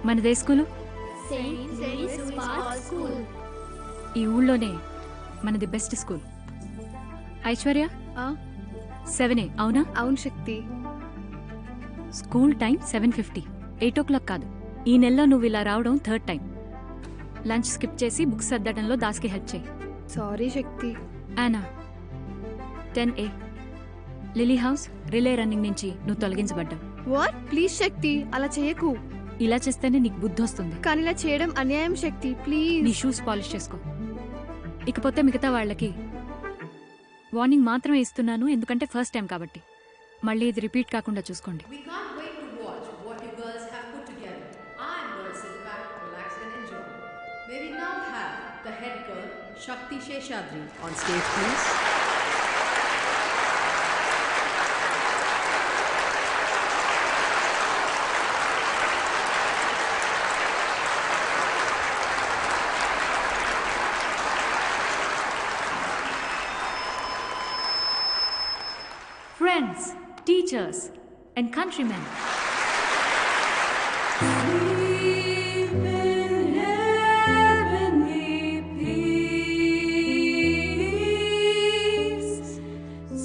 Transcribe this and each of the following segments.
మనదే స్కూలు? ఈ ఊళ్ళోనే మనది బెస్ట్ స్కూల్. ఐశ్వర్య 7A అవునా? అవును శక్తి. స్కూల్ టైం 7:50, 8 o'clock కాదు. ఈ నెలలో నువ్వు ఇలా రావడం థర్డ్ టైం. లంచ్ స్కిప్ చేసి బుక్స్ సర్దడంలో దాస్కి హెల్ప్ చేయి. సారీ శక్తి. ఆనా 10A lily house relay running నుంచి నువ్వు తొలగించబడ్డావు. వాట్? ప్లీజ్ శక్తి, అలా చేయకు. ఇలా చేస్తేనే నీకు బుద్ధి వస్తుంది. కానీ ఇలా చేయడం అన్యాయం శక్తి, ప్లీజ్. నీ షూస్ పాలిష్ చేసుకో. ఇకపోతే మిగతా వాళ్ళకి వార్నింగ్ మాత్రమే ఇస్తున్నాను, ఎందుకంటే ఫస్ట్ టైం కాబట్టి. మళ్ళీ ఇది రిపీట్ కాకుండా చూసుకోండి. We can't wait to watch what you girls have put together. I am going to sit back, relax and enjoy. May we now have the head girl, Shakti Sheshadri, on stage please. Friends, teachers, and countrymen. Sleep in heavenly peace.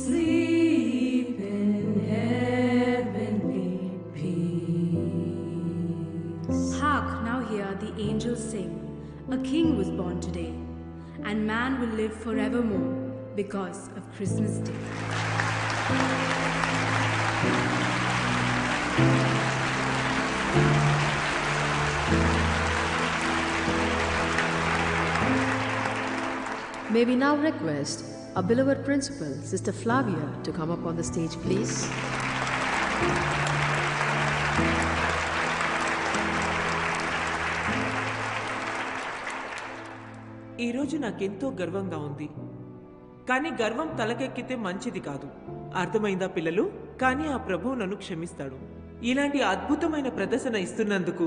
Sleep in heavenly peace. Hark, now hear the angels sing. A king was born today, and man will live forevermore because of Christmas Day. May we now request our beloved principal, Sister Flavia, to come up on the stage please. ఈరోజు నాకెంతో గర్వంగా ఉంది. కానీ గర్వం తలకెక్కితే మంచిది కాదు. అర్థమైందా పిల్లలు? కానీ ఆ ప్రభువు నన్ను క్షమిస్తాడు. ఇలాంటి అద్భుతమైన ప్రదర్శన ఇస్తున్నందుకు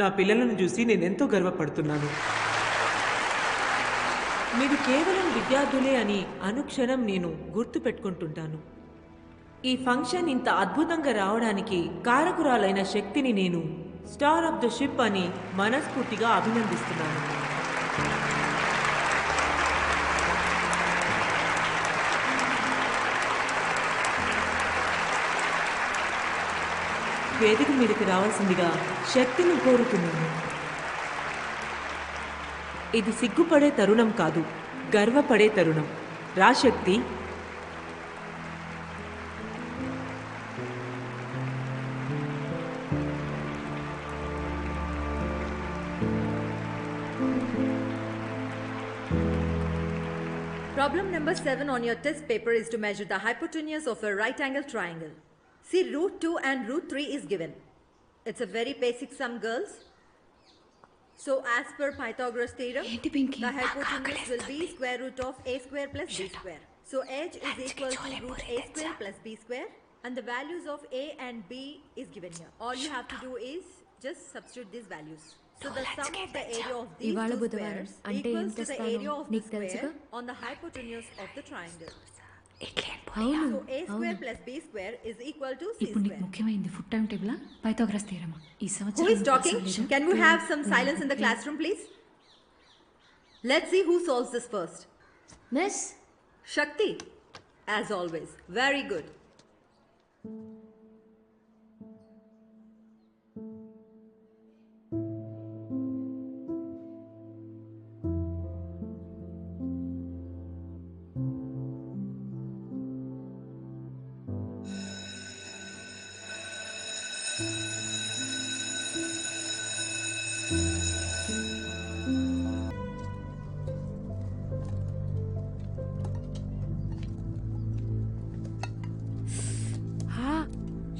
నా పిల్లలను చూసి నేనెంతో గర్వపడుతున్నాను. మీరు కేవలం విద్యార్థులే అని అనుక్షణం నేను గుర్తు పెట్టుకుంటుంటాను. ఈ ఫంక్షన్ ఇంత అద్భుతంగా రావడానికి కారకురాలైన శక్తిని నేను స్టార్ ఆఫ్ ద షిప్ అని మనస్ఫూర్తిగా అభినందిస్తున్నాను. వేదిక మీదకి రావాల్సిందిగా శక్తిని కోరుతున్నాను. ఇది సిగ్గుపడే తరుణం కాదు, గర్వపడే తరుణం. రా శక్తి. Problem number 7 on your test paper is to measure the hypotenuse of a right angle triangle. See, root 2 and root 3 is given. It's a very basic sum, girls. So, as per Pythagoras theorem, the hypotenuse will be square root of a square plus b square. So, h is equal to root a square plus b square, and the values of a and b is given here. All you have to do is just substitute these values. So, the sum of the area of these two squares equals to the area of the square on the hypotenuse of the triangle. So a square plus b square is equal to c ఇప్పుడు నీకు square. ముఖ్యమైనది food time table Pythagoras theorem. ఈ Who సంవత్సరం is talking? Can we have some silence in the classroom, please? Let's see who solves this first. Miss, Shakti, as always. Very good.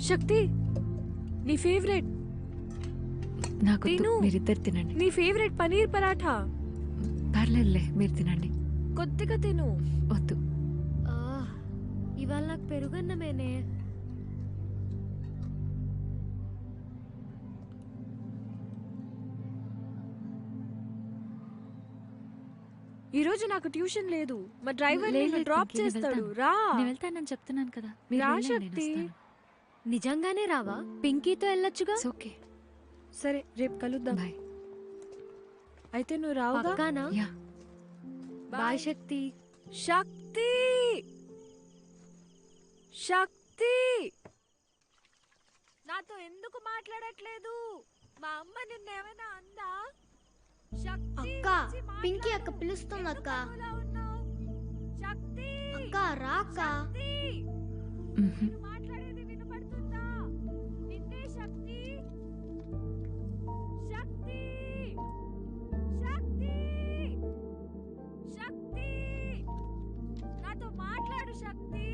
శక్తి, నీ favourite. నాకు తిను. మీరిద్దరు తినండి. నీ favourite paneer paratha. పర్లేదులే, మీరు తినండి. కొద్దిగా తిను. వద్దు. ఇవాళ నాకు పెరుగన్నమేనే. ఈరోజు నాకు ట్యూషన్ లేదు. మా డ్రైవర్ నిన్ను డ్రాప్ చేస్తాడు. రా. నేను వెళ్తానని చెప్తున్నాను కదా. మీరు రా వెళ్ళండి, నేను శక్తి. వస్తాను. నిజంగానే రావా? పింకీతో వెళ్ళొచ్చుగా. ఓకే. సరే రేపు కలుద్దాం. బాయ్. అయితే నువ్వు రావుగా? పక్కానా? యా. బాయ్ శక్తి. శక్తి శక్తి నాతో ఎందుకు మాట్లాడట్లేదు? మా అమ్మ నిన్నేమైనా అందా? శక్తి అక్క, వచ్చి పింకీ మాట్లాడు. అక్క పిలుస్తుంది అక్క. ఎందుకు అలా ఉన్నావ్? శక్తి అక్క రా అక్క. శక్తి, మ్హూ. నేను మాట్లాడేది వినపడుతుందా? నిన్నే శక్తి. శక్తి శక్తి శక్తి నాతో మాట్లాడు శక్తి.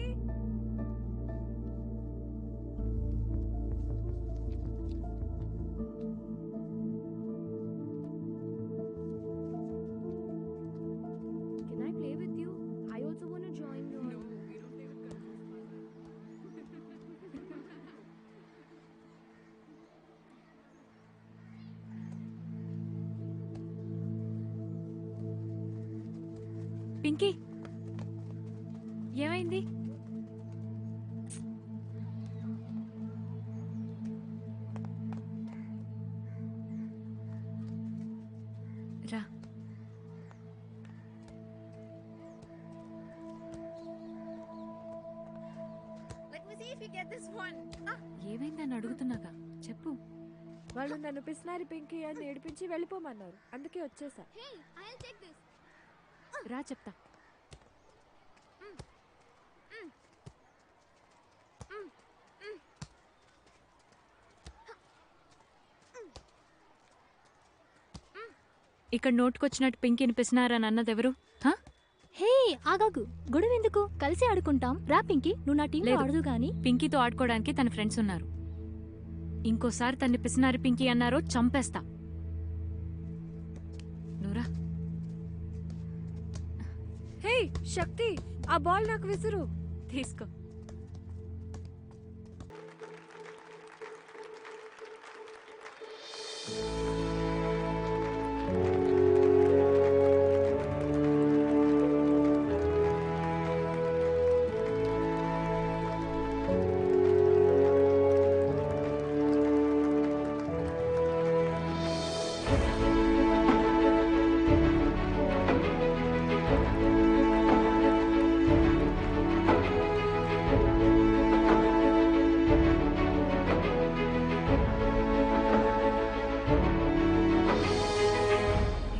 Can I play with you? I also want to join you. Pinky ఏమైంది? రా. Let me see if you get this one. ఏమైందని అడుగుతున్నాగా, చెప్పు. వాళ్ళు నన్ను పిసినారి పింకీ అని ఏడిపించి వెళ్ళిపోమన్నారు, అందుకే వచ్చేసా. Hey, I'll take this. రా చెప్తా. ఇక్కడ నోటుకొచ్చినట్టు పింకీని పిసినారని అన్నదెవరు? హా? హే ఆగాగు, గొడవ ఎందుకు? కలిసి ఆడుకుంటాం. రా పింకీ, నువ్వు నా టీంలో లేదు. ఆడదు గాని. పింకీతో ఆడుకోవడానికి తన ఫ్రెండ్స్ ఉన్నారు. ఇంకోసారి తన్ని పిసినారి పింకీ అన్నారో చంపేస్తా. నువ్వురా. హే శక్తి, ఆ బాల్ నాకు విసురు. తీసుకో.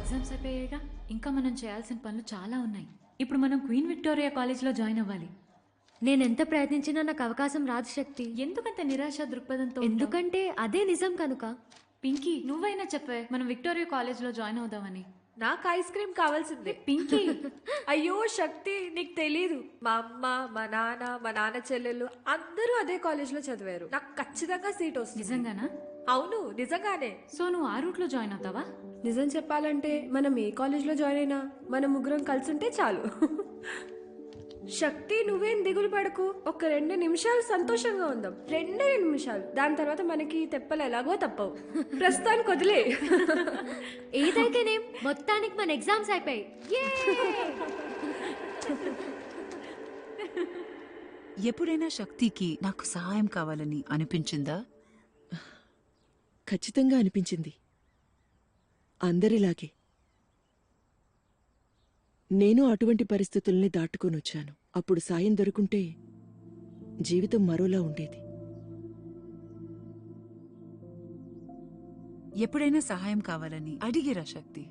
ఎగ్జామ్స్ అయిపోయాయిగా, ఇంకా మనం చేయాల్సిన పనులు చాలా ఉన్నాయి. ఇప్పుడు మనం క్వీన్ విక్టోరియా కాలేజ్లో జాయిన్ అవ్వాలి. నేనెంత ప్రయత్నించినా నాకు అవకాశం రాదు శక్తి. ఎందుకంత నిరాశ దృక్పథంతో ఉంటావ్? ఎందుకంటే అదే నిజం కనుక. పింకీ నువ్వైనా చెప్పే మనం విక్టోరియా కాలేజ్లో జాయిన్ అవుదామని. నాకు ఐస్ క్రీమ్ కావాల్సిందే. పింకీ అయ్యో శక్తి, నీకు తెలీదు, మా అమ్మ మా నాన్న చెల్లెళ్ళు అందరూ అదే కాలేజ్లో చదివారు. నాకు ఖచ్చితంగా సీట్ వస్తుంది. నిజంగానా? అవును నిజంగానే. సో నువ్వు ఆ రూట్లో జాయిన్ అవుతావా? నిజం చెప్పాలంటే మనం ఏ కాలేజ్లో జాయిన్ అయినా మనం ముగ్గురం కలిసి ఉంటే చాలు. శక్తి నువ్వేం దిగులు పడకు, ఒక 2 నిమిషాలు సంతోషంగా ఉందాం. 2 నిమిషాలు, దాని తర్వాత మనకి తెప్పలు ఎలాగో తప్పవు. ప్రస్తుతానికి వదిలే. ఏదైతేనేం మొత్తానికి మన ఎగ్జామ్స్ అయిపోయాయి. ఎప్పుడైనా శక్తికి నాకు సహాయం కావాలని అనిపించిందా? ఖచ్చితంగా అనిపించింది. అందరిలాగే నేను అటువంటి పరిస్థితుల్ని దాటుకొనొచ్చాను. అప్పుడు సాయం దొరుకుంటే జీవితం మరోలా ఉండేది. ఎప్పుడైనా సహాయం కావాలని అడిగిరా శక్తి?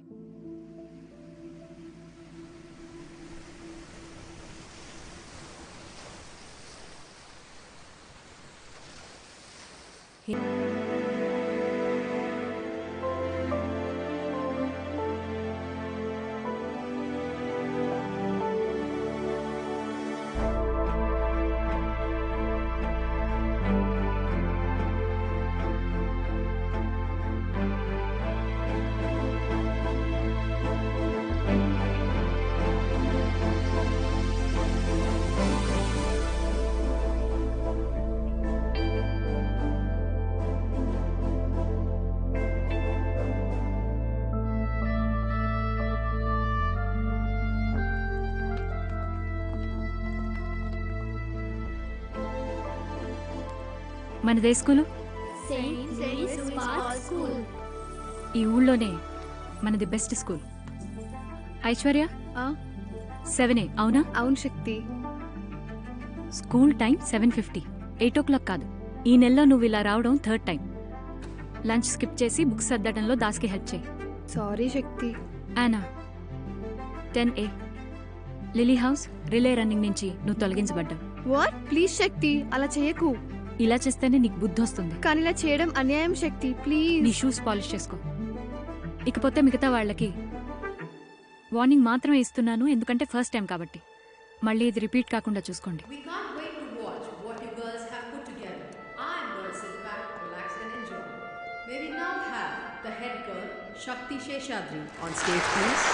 మనదే school? Saint Mary's Park School. ఈ ఊళ్ళోనే మనది బెస్ట్ స్కూల్. ఐశ్వర్య 7A అవునా? అవును శక్తి. స్కూల్ టైం 7:50, 8 o'clock కాదు. ఈ నెలలో నువ్వు ఇలా రావడం థర్డ్ టైం. లంచ్ స్కిప్ చేసి బుక్స్ సర్దడంలో దాస్కి హెల్ప్ చేయి. సారీ శక్తి. Yana 10A lily house relay running నుంచి నువ్వు తొలగించబడ్డావు. వాట్? ప్లీజ్ శక్తి, అలా చేయకు. ఇలా చేస్తేనే నీకు బుద్ధి వస్తుంది. కానీ ఇలా చేయడం అన్యాయం శక్తి, ప్లీజ్. నీ షూస్ పాలిష్ చేసుకో. ఇకపోతే మిగతా వాళ్ళకి వార్నింగ్ మాత్రమే ఇస్తున్నాను, ఎందుకంటే ఫస్ట్ టైం కాబట్టి. మళ్ళీ ఇది రిపీట్ కాకుండా చూసుకోండి. We can't wait to watch what you girls have put together. I am going to sit back, relax and enjoy. May we now have the head girl, Shakti Sheshadri, on stage please.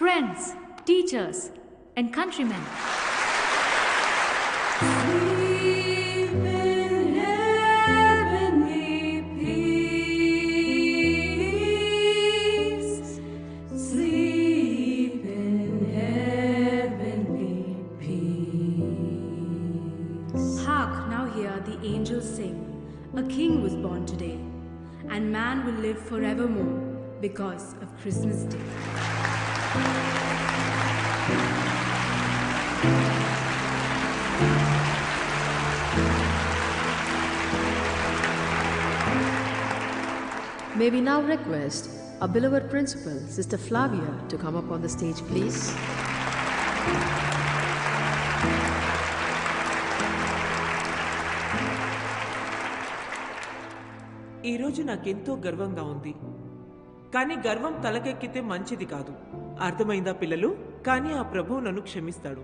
Friends, teachers, and countrymen. Hark, now hear the angels sing. A king was born today, and man will live forevermore because of Christmas Day. May we now request our beloved principal, Sister Flavia, to come up on the stage please. ఈరోజు నాకెంతో గర్వంగా ఉంది. కానీ గర్వం తలకెక్కితే మంచిది కాదు. అర్థమైందా పిల్లలు? కానీ ఆ ప్రభువు నన్ను క్షమిస్తాడు.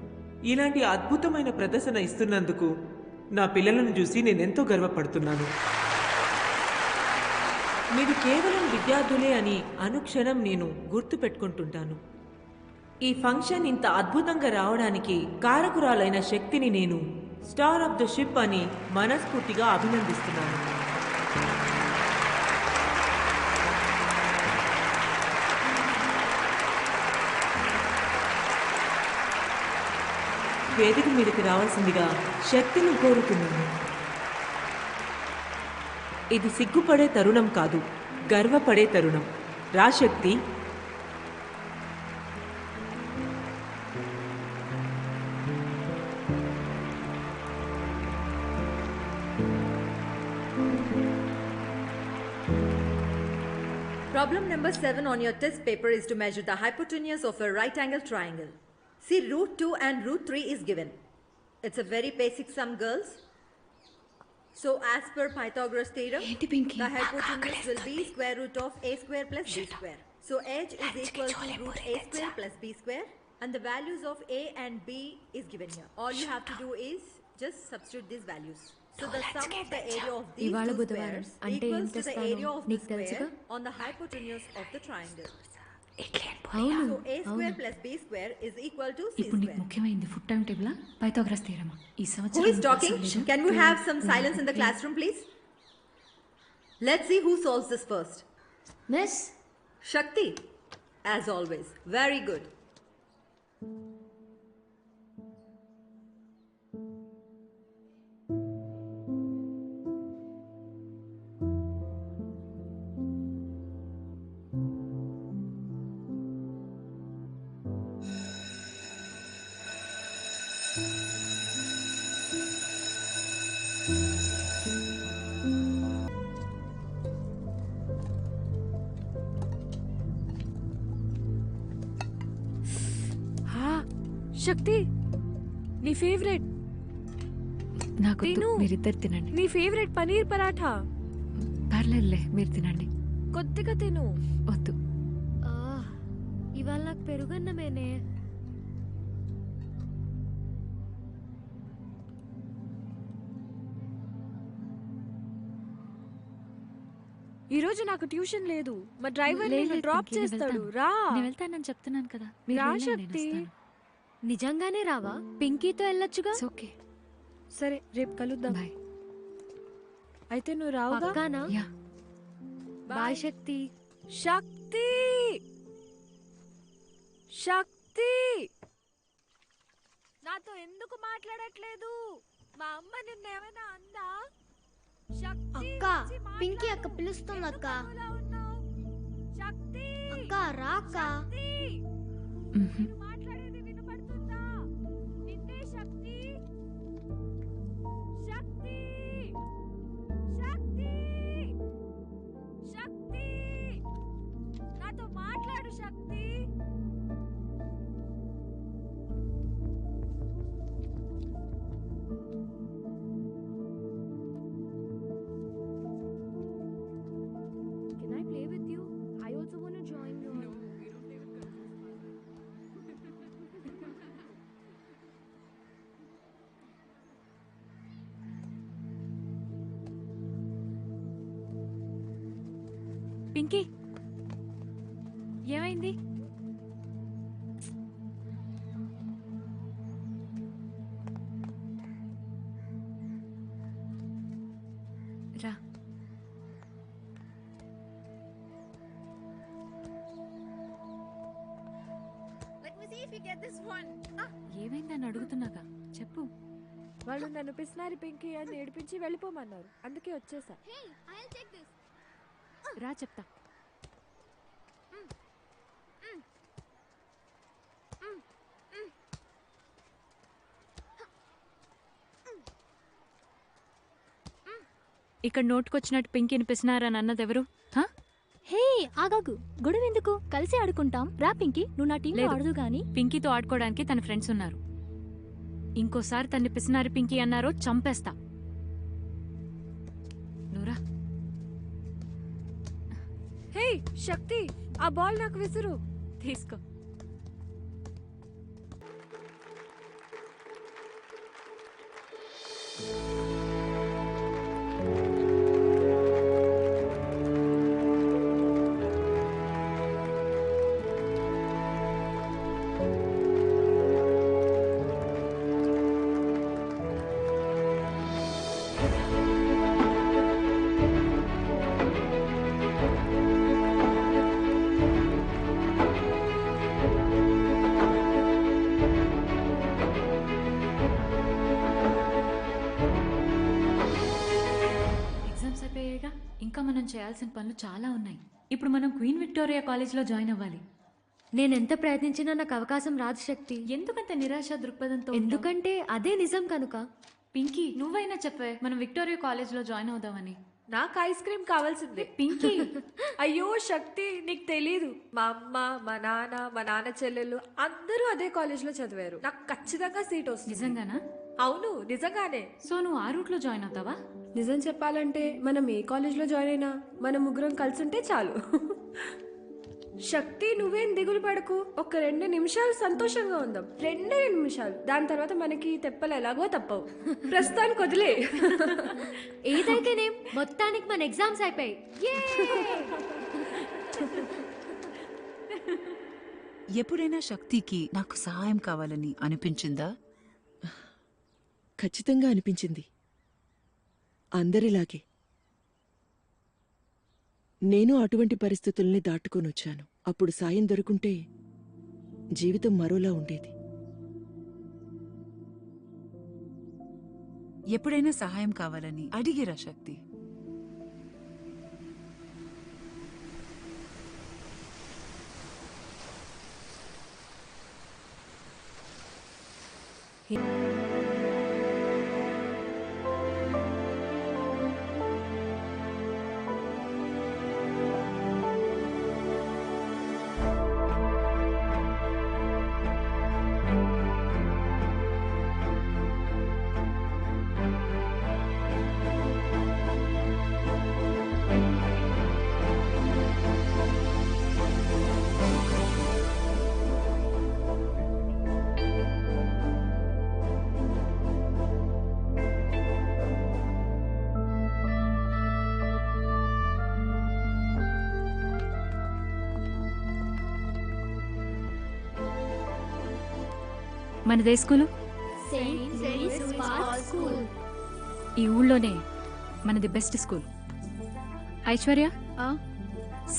ఇలాంటి అద్భుతమైన ప్రదర్శన ఇస్తున్నందుకు నా పిల్లలను చూసి నేనెంతో గర్వపడుతున్నాను. మీరు కేవలం విద్యార్థులే అని అనుక్షణం నేను గుర్తు పెట్టుకుంటుంటాను. ఈ ఫంక్షన్ ఇంత అద్భుతంగా రావడానికి కారకురాలైన శక్తిని నేను స్టార్ ఆఫ్ ద షిప్ అని మనస్ఫూర్తిగా అభినందిస్తున్నాను. వేదిక మీదకి రావాల్సిందిగా శక్తిని కోరుతున్నాను. ఇది సిగ్గుపడే తరుణం కాదు, గర్వపడే తరుణం. రా శక్తి. Problem number 7 on your test paper is to measure the hypotenuse of a right angle triangle. See, root 2 and root 3 is given. It's a very basic sum, girls. So, as per Pythagoras theorem, the hypotenuse will be square root of a square plus b square. So, h is equal to root a square plus b square, and the values of a and b is given here. All you have to do is just substitute these values. So, the sum of the area of these ఇవాళ two బుధవారం squares అంటే ఏం equals to the తెస్తానో area of the నీకు తెలుసుగా? square on the hypotenuse of the triangle. అవును, So, a square plus b square is equal to c ఇప్పుడు నీకు square. ముఖ్యమైనది food time table, Pythagoras theorem. ఈ Who సంవత్సరం is talking? Can we have some silence in the classroom, please? Let's see who solves this first. Miss, Shakti, as always. Very good. శక్తి, నీ favourite నాకు తిను. మీరిద్దరు తినండి. నీ favourite paneer paratha. పర్లేదులే, మీరు తినండి. కొద్దిగా తిను. వద్దు. ఇవాళ నాకు పెరుగన్నమేనే. ఈ రోజు నాకు ట్యూషన్ లేదు. మా డ్రైవర్ లేదు, నిన్ను లేదు, డ్రాప్ పింకీ, నేను చేస్తాడు. వెళ్తాను. రా. నేను వెళ్తానని చెప్తున్నాను కదా. మీరు రా వెళ్ళండి, నేను శక్తి. వస్తాను. నిజంగానే రావా? పింకీతో వెళ్ళొచ్చుగా. It's okay. సరే, రేపు కలుద్దాం. బాయ్. అయితే నువ్వు రావుగా? పక్కానా? యా. బాయ్ శక్తి. శక్తి శక్తి నాతో ఎందుకు మాట్లాడట్లేదు? మా అమ్మ నిన్నేమైనా అందా? శక్తి అక్క, వచ్చి పింకీ అక్క మాట్లాడు. పిలుస్తుంది అక్క. ఎందుకు అలా ఉన్నావ్? శక్తి అక్క రా అక్క. శక్తి, నేను మాట్లాడేది వినపడుతుందా? నిన్నే శక్తి. శక్తి శక్తి శక్తి నాతో మాట్లాడు శక్తి. Can I play with you? I also want to join you. Pinky, ఏమైంది? రా. Let me see if you get this one. ఏమైందని అడుగుతున్నాగా, చెప్పు. వాళ్ళు నన్ను పిసినారి పింకీ అని ఏడిపించి వెళ్ళిపోమన్నారు, అందుకే వచ్చేసా. Hey, I'll take this. రా చెప్తా. ఇక్కడ నోటుకొచ్చినట్టు పింకీని పిసినారని అన్నదెవరు? హా? హే ఆగాగు, గొడవ ఎందుకు? కలిసి ఆడుకుంటాం. రా పింకీ, నువ్వు నా టీం లేదు. ఆడదు గాని. పింకీతో ఆడుకోవడానికి తన ఫ్రెండ్స్ ఉన్నారు. ఇంకోసారి తన్ని పిసినారి పింకీ అన్నారో చంపేస్తా. నువ్వురా. హే శక్తి, ఆ బాల్ నాకు విసురు. తీసుకో. ఎగ్జామ్స్ అయిపోయాయిగా, ఇంకా మనం చేయాల్సిన పనులు చాలా ఉన్నాయి. ఇప్పుడు మనం క్వీన్ విక్టోరియా కాలేజ్లో జాయిన్ అవ్వాలి. నేనెంత ప్రయత్నించినా నాకు అవకాశం రాదు శక్తి. ఎందుకంత నిరాశ దృక్పథంతో ఉంటావ్? ఎందుకంటే అదే నిజం కనుక. పింకీ, నువ్వైనా చెప్పే మనం విక్టోరియా కాలేజ్లో జాయిన్ అవుదామని. నాకు ఐస్ క్రీమ్ కావాల్సిందే. పింకీ, అయ్యో శక్తి, నీకు తెలీదు. మా అమ్మ, మా నాన్న చెల్లెళ్ళు అందరూ అదే కాలేజ్లో చదివారు. నాకు ఖచ్చితంగా సీట్ వస్తుంది. నిజంగానా? అవును, నిజంగానే. సో నువ్వు ఆ రూట్లో జాయిన్ అవుతావా? నిజం చెప్పాలంటే మనం ఏ కాలేజ్లో జాయిన్ అయినా మనం ముగ్గురం కలిసి ఉంటే చాలు. శక్తి, నువ్వేం దిగులు పడకు. ఒక 2 నిమిషాలు సంతోషంగా ఉందాం. 2 నిమిషాలు. దాని తర్వాత మనకి తెప్పలు ఎలాగో తప్పవు. ప్రస్తుతానికి వదిలే. ఏదైతేనేం మొత్తానికి మన ఎగ్జామ్స్ అయిపోయాయి. ఎప్పుడైనా శక్తికి నాకు సహాయం కావాలని అనిపించిందా? ఖచ్చితంగా అనిపించింది. అందరిలాగే నేను అటువంటి పరిస్థితుల్ని దాటుకొనొచ్చాను. అప్పుడు సాయం దొరుకుంటే జీవితం మరోలా ఉండేది. ఎప్పుడైనా సహాయం కావాలని అడిగిరా శక్తి. మనదే school. Saint Mary's park school. ఈ ఊళ్ళోనే మనది బెస్ట్ స్కూల్. ఐశ్వర్య,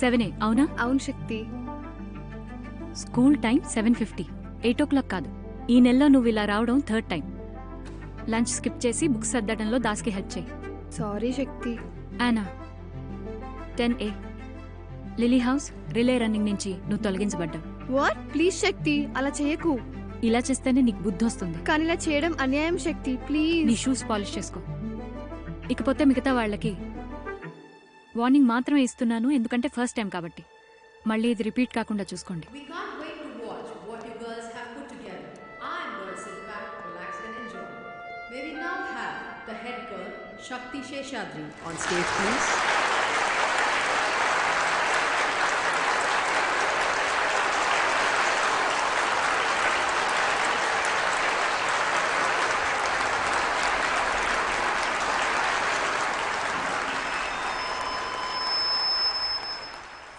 7 అవునా? అవును శక్తి. స్కూల్ టైం 7:50 8 o'clock కాదు. ఈ నెలలో నువ్వు ఇలా రావడం థర్డ్ టైం. లంచ్ స్కిప్ చేసి బుక్స్ సర్దడంలో దాస్కి హెల్ప్ చేయి. సారీ శక్తి. Yana 10A lily house relay running నుంచి నువ్వు తొలగించబడ్డావు. వాట్? ప్లీజ్ శక్తి, అలా చేయకు. ఇలా చేస్తేనే నీకు బుద్ధి వస్తుంది. కానీ ఇలా చేయడం అన్యాయం శక్తి, ప్లీజ్. నీ షూస్ పాలిష్ చేసుకో. ఇకపోతే మిగతా వాళ్ళకి వార్నింగ్ మాత్రమే ఇస్తున్నాను, ఎందుకంటే ఫస్ట్ టైం కాబట్టి. మళ్ళీ ఇది రిపీట్ కాకుండా చూసుకోండి. We can't wait to watch what you girls have put together. I am going to sit back, relax and enjoy. May we now have the head girl, Shakti Sheshadri, on stage please.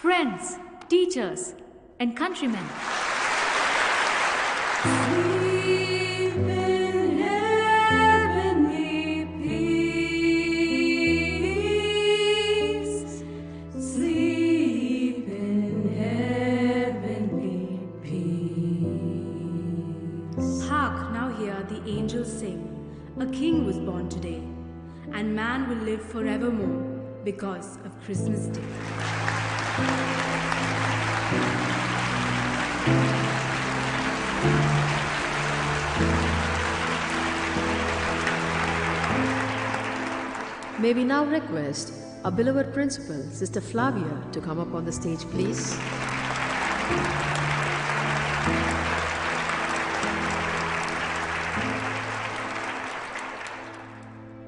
Friends, teachers, and countrymen. Hark, now hear the angels sing. A king was born today, and man will live forevermore because of Christmas Day. May we now request our beloved principal, Sister Flavia, to come up on the stage, please.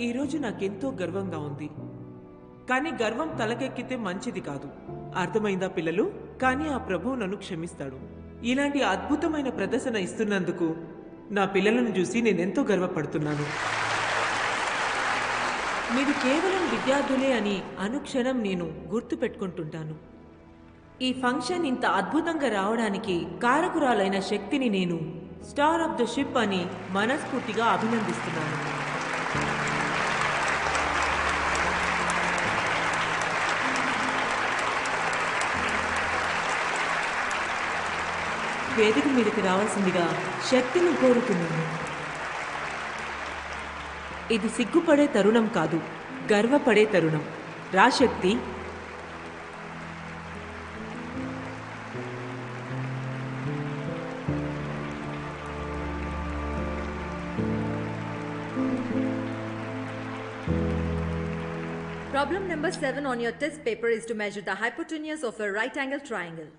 ఈరోజు నాకెంతో గర్వంగా ఉంది. కానీ గర్వం తలకెక్కితే మంచిది కాదు. అర్థమైందా పిల్లలు? కానీ ఆ ప్రభువు నన్ను క్షమిస్తాడు. ఇలాంటి అద్భుతమైన ప్రదర్శన ఇస్తున్నందుకు నా పిల్లలను చూసి నేనెంతో గర్వపడుతున్నాను. మీరు కేవలం విద్యార్థులే అని అనుక్షణం నేను గుర్తు పెట్టుకుంటుంటాను. ఈ ఫంక్షన్ ఇంత అద్భుతంగా రావడానికి కారకురాలైన శక్తిని నేను స్టార్ ఆఫ్ ద షిప్ అని మనస్ఫూర్తిగా అభినందిస్తున్నాను. వేదిక మీదకి రావాల్సిందిగా శక్తిని కోరుతున్నాను. ఇది సిగ్గుపడే తరుణం కాదు, గర్వపడే తరుణం. రా శక్తి. Problem number 7 on your test paper is to measure the hypotenuse of a right angle triangle.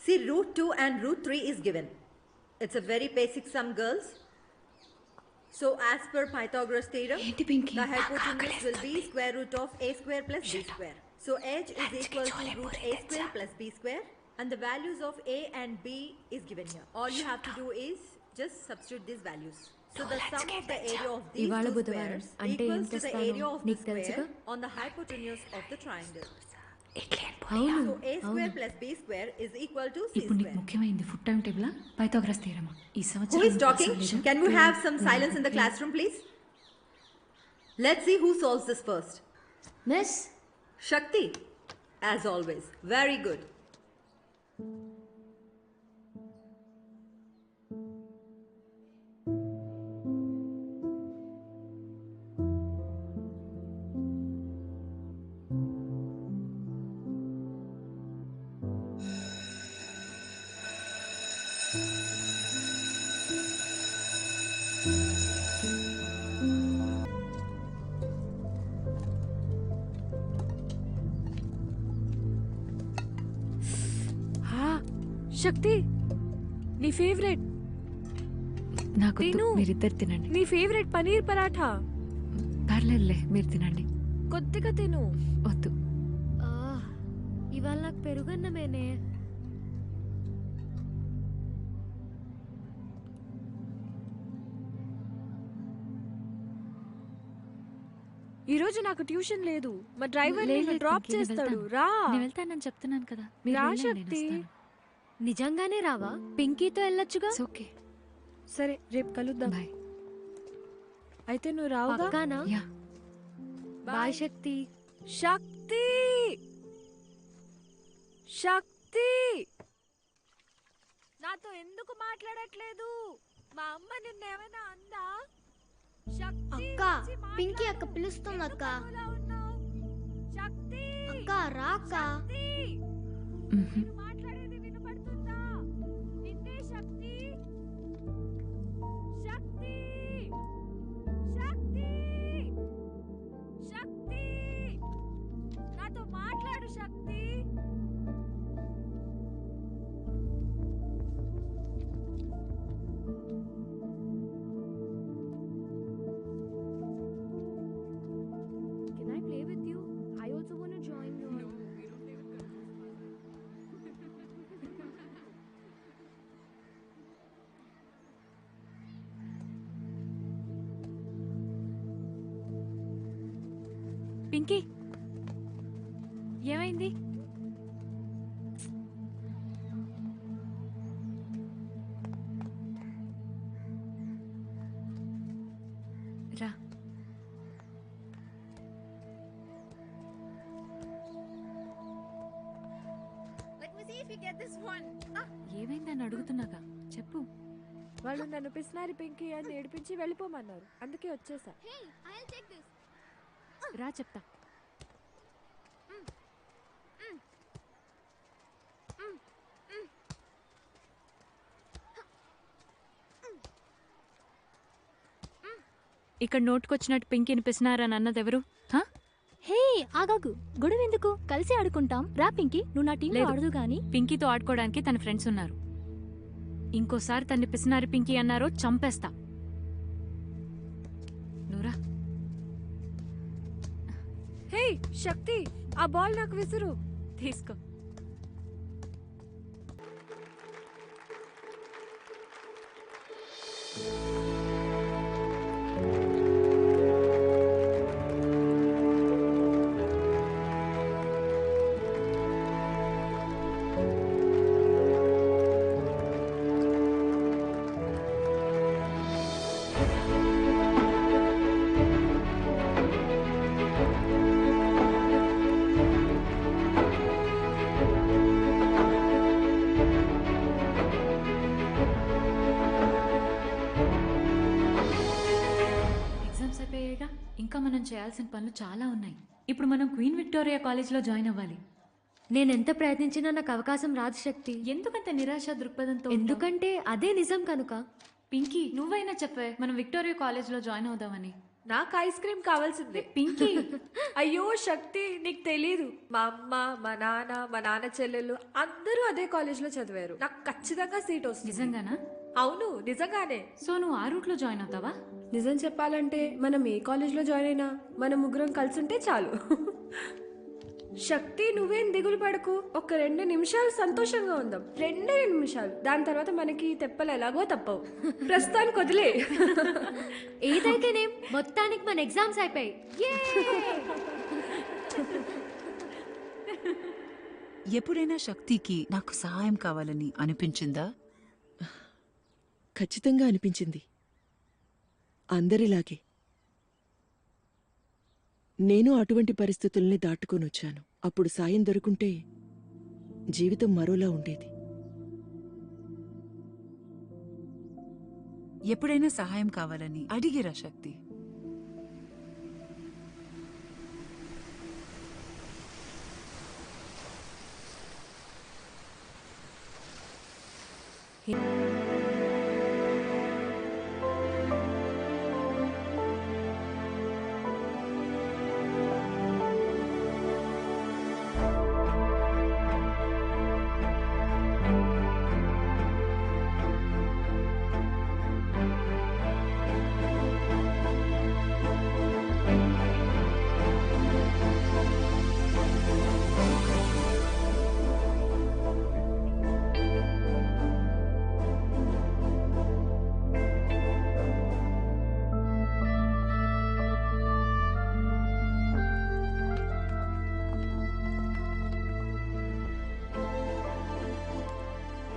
See, root 2 and root 3 is given. It's a very basic sum, girls. So, as per Pythagoras theorem, the hypotenuse will be square root of a square plus b square. So, h is equal to root a square plus b square, and the values of a and b is given here. All you have to do is just substitute these values. So, the sum of the area of these two squares equals to the area of the square on the hypotenuse of the triangle. So a square plus b square is equal to c ఇప్పుడు నీకు square. ముఖ్యమైనది food time table Pythagoras theorem. ఈ Who సంవత్సరం is talking? Can we have some silence in the classroom, please? Let's see who solves this first. Miss Shakti, as always. Very good. శక్తి, నీ favourite. నాకు తిను. మీరిద్దరు తినండి. నీ favourite paneer paratha. పర్లేదులే, మీరు తినండి. కొద్దిగా తిను. వద్దు. ఇవాళ నాకు పెరుగన్నమేనే. ఈ రోజు నాకు ట్యూషన్ లేదు. మా డ్రైవర్ లేదు, నిన్ను లేదు, డ్రాప్ నేను చేస్తాడు. వెళ్తాను. రా. నేను వెళ్తానని చెప్తున్నాను కదా. మీరు రా వెళ్ళండి, నేను శక్తి. వస్తాను. నిజంగానే రావా? పింకీతో వెళ్ళొచ్చుగా. It's okay. సరే, రేపు కలుద్దాం. బాయ్. అయితే నువ్వు రావుగా? పక్కానా? యా. బాయ్ శక్తి. శక్తి. శక్తి నాతో ఎందుకు మాట్లాడట్లేదు? మా అమ్మ నిన్నేమైనా అందా? శక్తి అక్క, వచ్చి పింకీ మాట్లాడు. అక్క పిలుస్తుంది అక్క. ఎందుకు అలా ఉన్నావ్? శక్తి అక్క రా అక్క. శక్తి, నేను మాట్లాడేది వినపడుతుందా? నిన్నే శక్తి. శక్తి శక్తి శక్తి, నాతో మాట్లాడు శక్తి. Can I play with you? I also want to join you. No, we don't play with girls. Pinky ఏమైంది? రా. Let me see if you get this one. ఏమైందని అడుగుతున్నాగా, చెప్పు. వాళ్ళు నన్ను పిసినారి పింకీ అని ఏడిపించి వెళ్ళిపోమన్నారు, అందుకే వచ్చేసా. Hey, I'll take this. రా చెప్తా. ఇక్కడ నోటుకొచ్చినట్టు పింకీని పిసినారని అన్నదెవరు? హా? హే ఆగాగు, గొడవ ఎందుకు? కలిసి ఆడుకుంటాం. రా పింకీ, నువ్వు నా టీంలో లేదు. ఆడదు గాని. పింకీతో ఆడుకోవడానికి తన ఫ్రెండ్స్ ఉన్నారు. ఇంకోసారి తన్ని పిసినారి పింకీ అన్నారో చంపేస్తా. నువ్వురా. హే శక్తి, ఆ బాల్ నాకు విసురు. తీసుకో. ఎగ్జామ్స్ అయిపోయాయిగా, ఇంకా మనం చేయాల్సిన పనులు చాలా ఉన్నాయి. ఇప్పుడు మనం క్వీన్ విక్టోరియా కాలేజ్లో జాయిన్ అవ్వాలి. నేనెంత ప్రయత్నించినా నాకు అవకాశం రాదు శక్తి. ఎందుకంత నిరాశ దృక్పథంతో? ఎందుకంటే అదే నిజం కనుక. పింకీ, నువ్వైనా చెప్పే మనం విక్టోరియా కాలేజ్లో జాయిన్ అవుదామని. నాకు ఐస్ క్రీమ్ కావాల్సిందే. పింకీ, అయ్యో శక్తి, నీకు తెలీదు. మా అమ్మ, మా నాన్న చెల్లెలు అందరూ అదే కాలేజ్లో చదివారు. నాకు ఖచ్చితంగా సీట్ వస్తుంది. నిజంగానా? అవును, నిజంగానే. సో నువ్వు ఆ రూట్లో జాయిన్ అవుతావా? నిజం చెప్పాలంటే మనం ఏ కాలేజ్లో జాయిన్ అయినా మనం ముగ్గురం కలిసి ఉంటే చాలు. శక్తి, నువ్వేం దిగులు పడకు. ఒక 2 నిమిషాలు సంతోషంగా ఉందాం. 2 నిమిషాలు. దాని తర్వాత మనకి తెప్పలు ఎలాగో తప్పవు. ప్రస్తుతానికి వదిలే. ఏదైతేనే మొత్తానికి మన ఎగ్జామ్స్ అయిపోయాయి. ఎప్పుడైనా శక్తికి నాకు సహాయం కావాలని అనిపించిందా? ఖచ్చితంగా అనిపించింది. అందరిలాగే నేను అటువంటి పరిస్థితుల్ని దాటుకొనొచ్చాను. అప్పుడు సాయం దొరుకుంటే జీవితం మరోలా ఉండేది. ఎప్పుడైనా సహాయం కావాలని అడిగిరా శక్తి?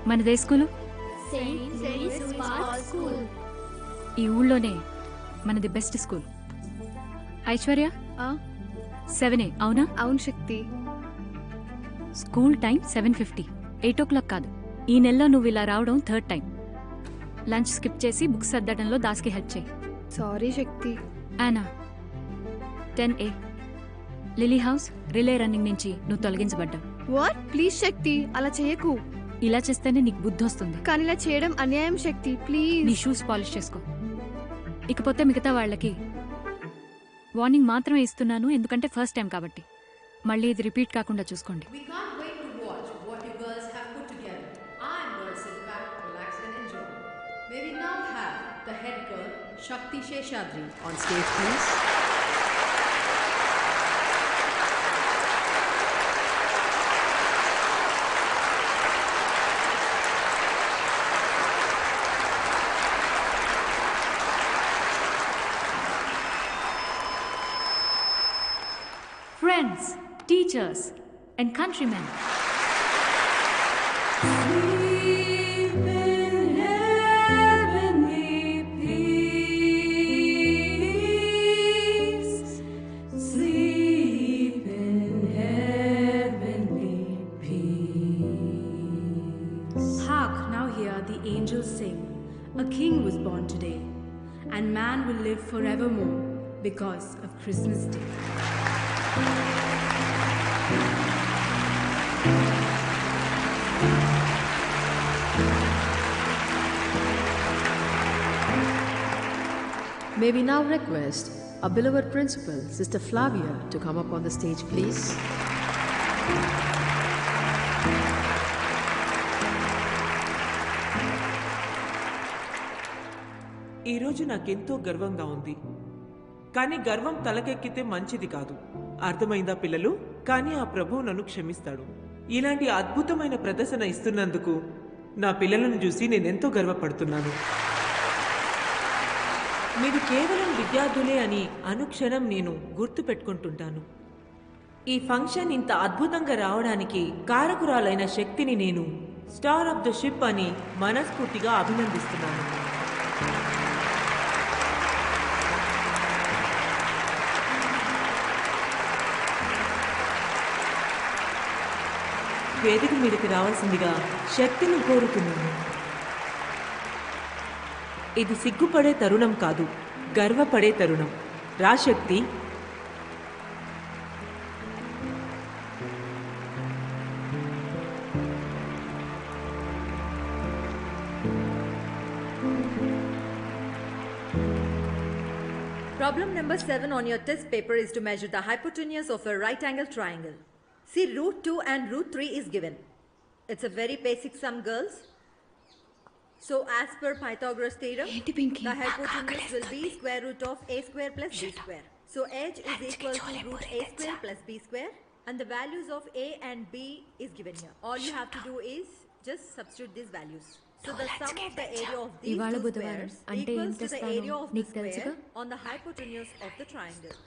మనదే school? Saint Mary's park school. ఈ ఊళ్ళోనే మనది బెస్ట్ స్కూల్. ఐశ్వర్య 7A అవునా? అవును శక్తి. School time 7:50. 8 o'clock కాదు. ఈ నెలలో నువ్వు ఇలా రావడం థర్డ్ టైం. లంచ్ స్కిప్ చేసి బుక్స్ సర్దడంలో దాస్కి హెల్ప్ చేయి. సారీ శక్తి. Yana 10A lily house relay running నుంచి నువ్వు తొలగించబడ్డావు. వాట్? ప్లీజ్ శక్తి, అలా చేయకు. ఇలా చేస్తేనే నీకు బుద్ధి వస్తుంది. కానీ ఇలా చేయడం అన్యాయం శక్తి, ప్లీజ్. నీ షూస్ పాలిష్ చేసుకో. ఇకపోతే మిగతా వాళ్ళకి వార్నింగ్ మాత్రమే ఇస్తున్నాను, ఎందుకంటే ఫస్ట్ టైం కాబట్టి. మళ్ళీ ఇది రిపీట్ కాకుండా చూసుకోండి. We can't wait to watch what you girls have put together. I am going to sit back, relax and enjoy. May we now have the head girl, Shakti Sheshadri, on stage please. Friends, teachers, and countrymen. Hark, now hear the angels sing. A king was born today, and man will live forevermore because of Christmas Day. May we now request our beloved principal, Sister Flavia, to come up on the stage, please. ఈరోజు నాకెంతో గర్వంగా ఉంది. కానీ గర్వం తలకెక్కితే మంచిది కాదు. అర్థమైందా పిల్లలు? కానీ ఆ ప్రభువు నన్ను క్షమిస్తాడు. ఇలాంటి అద్భుతమైన ప్రదర్శన ఇస్తున్నందుకు నా పిల్లలను చూసి నేనెంతో గర్వపడుతున్నాను. మీరు కేవలం విద్యార్థులే అని అనుక్షణం నేను గుర్తు పెట్టుకుంటుంటాను. ఈ ఫంక్షన్ ఇంత అద్భుతంగా రావడానికి కారకురాలైన శక్తిని నేను స్టార్ ఆఫ్ ద షిప్ అని మనస్ఫూర్తిగా అభినందిస్తున్నాను. వేదిక మీదకి రావాల్సిందిగా శక్తిని కోరుతున్నాను. ఇది సిగ్గుపడే తరుణం కాదు, గర్వపడే తరుణం. రా శక్తి. Problem number 7 on your test paper is to measure the hypotenuse of a right angle triangle. See, root 2 and root 3 is given. It's a very basic sum, girls. So, as per Pythagoras theorem, the hypotenuse will be square root of a square plus b square. So, h is equal to root a square plus b square, and the values of a and b is given here. All you have to do is just substitute these values. So, the sum of the area of these two squares equals to the area of the square on the hypotenuse of the triangle.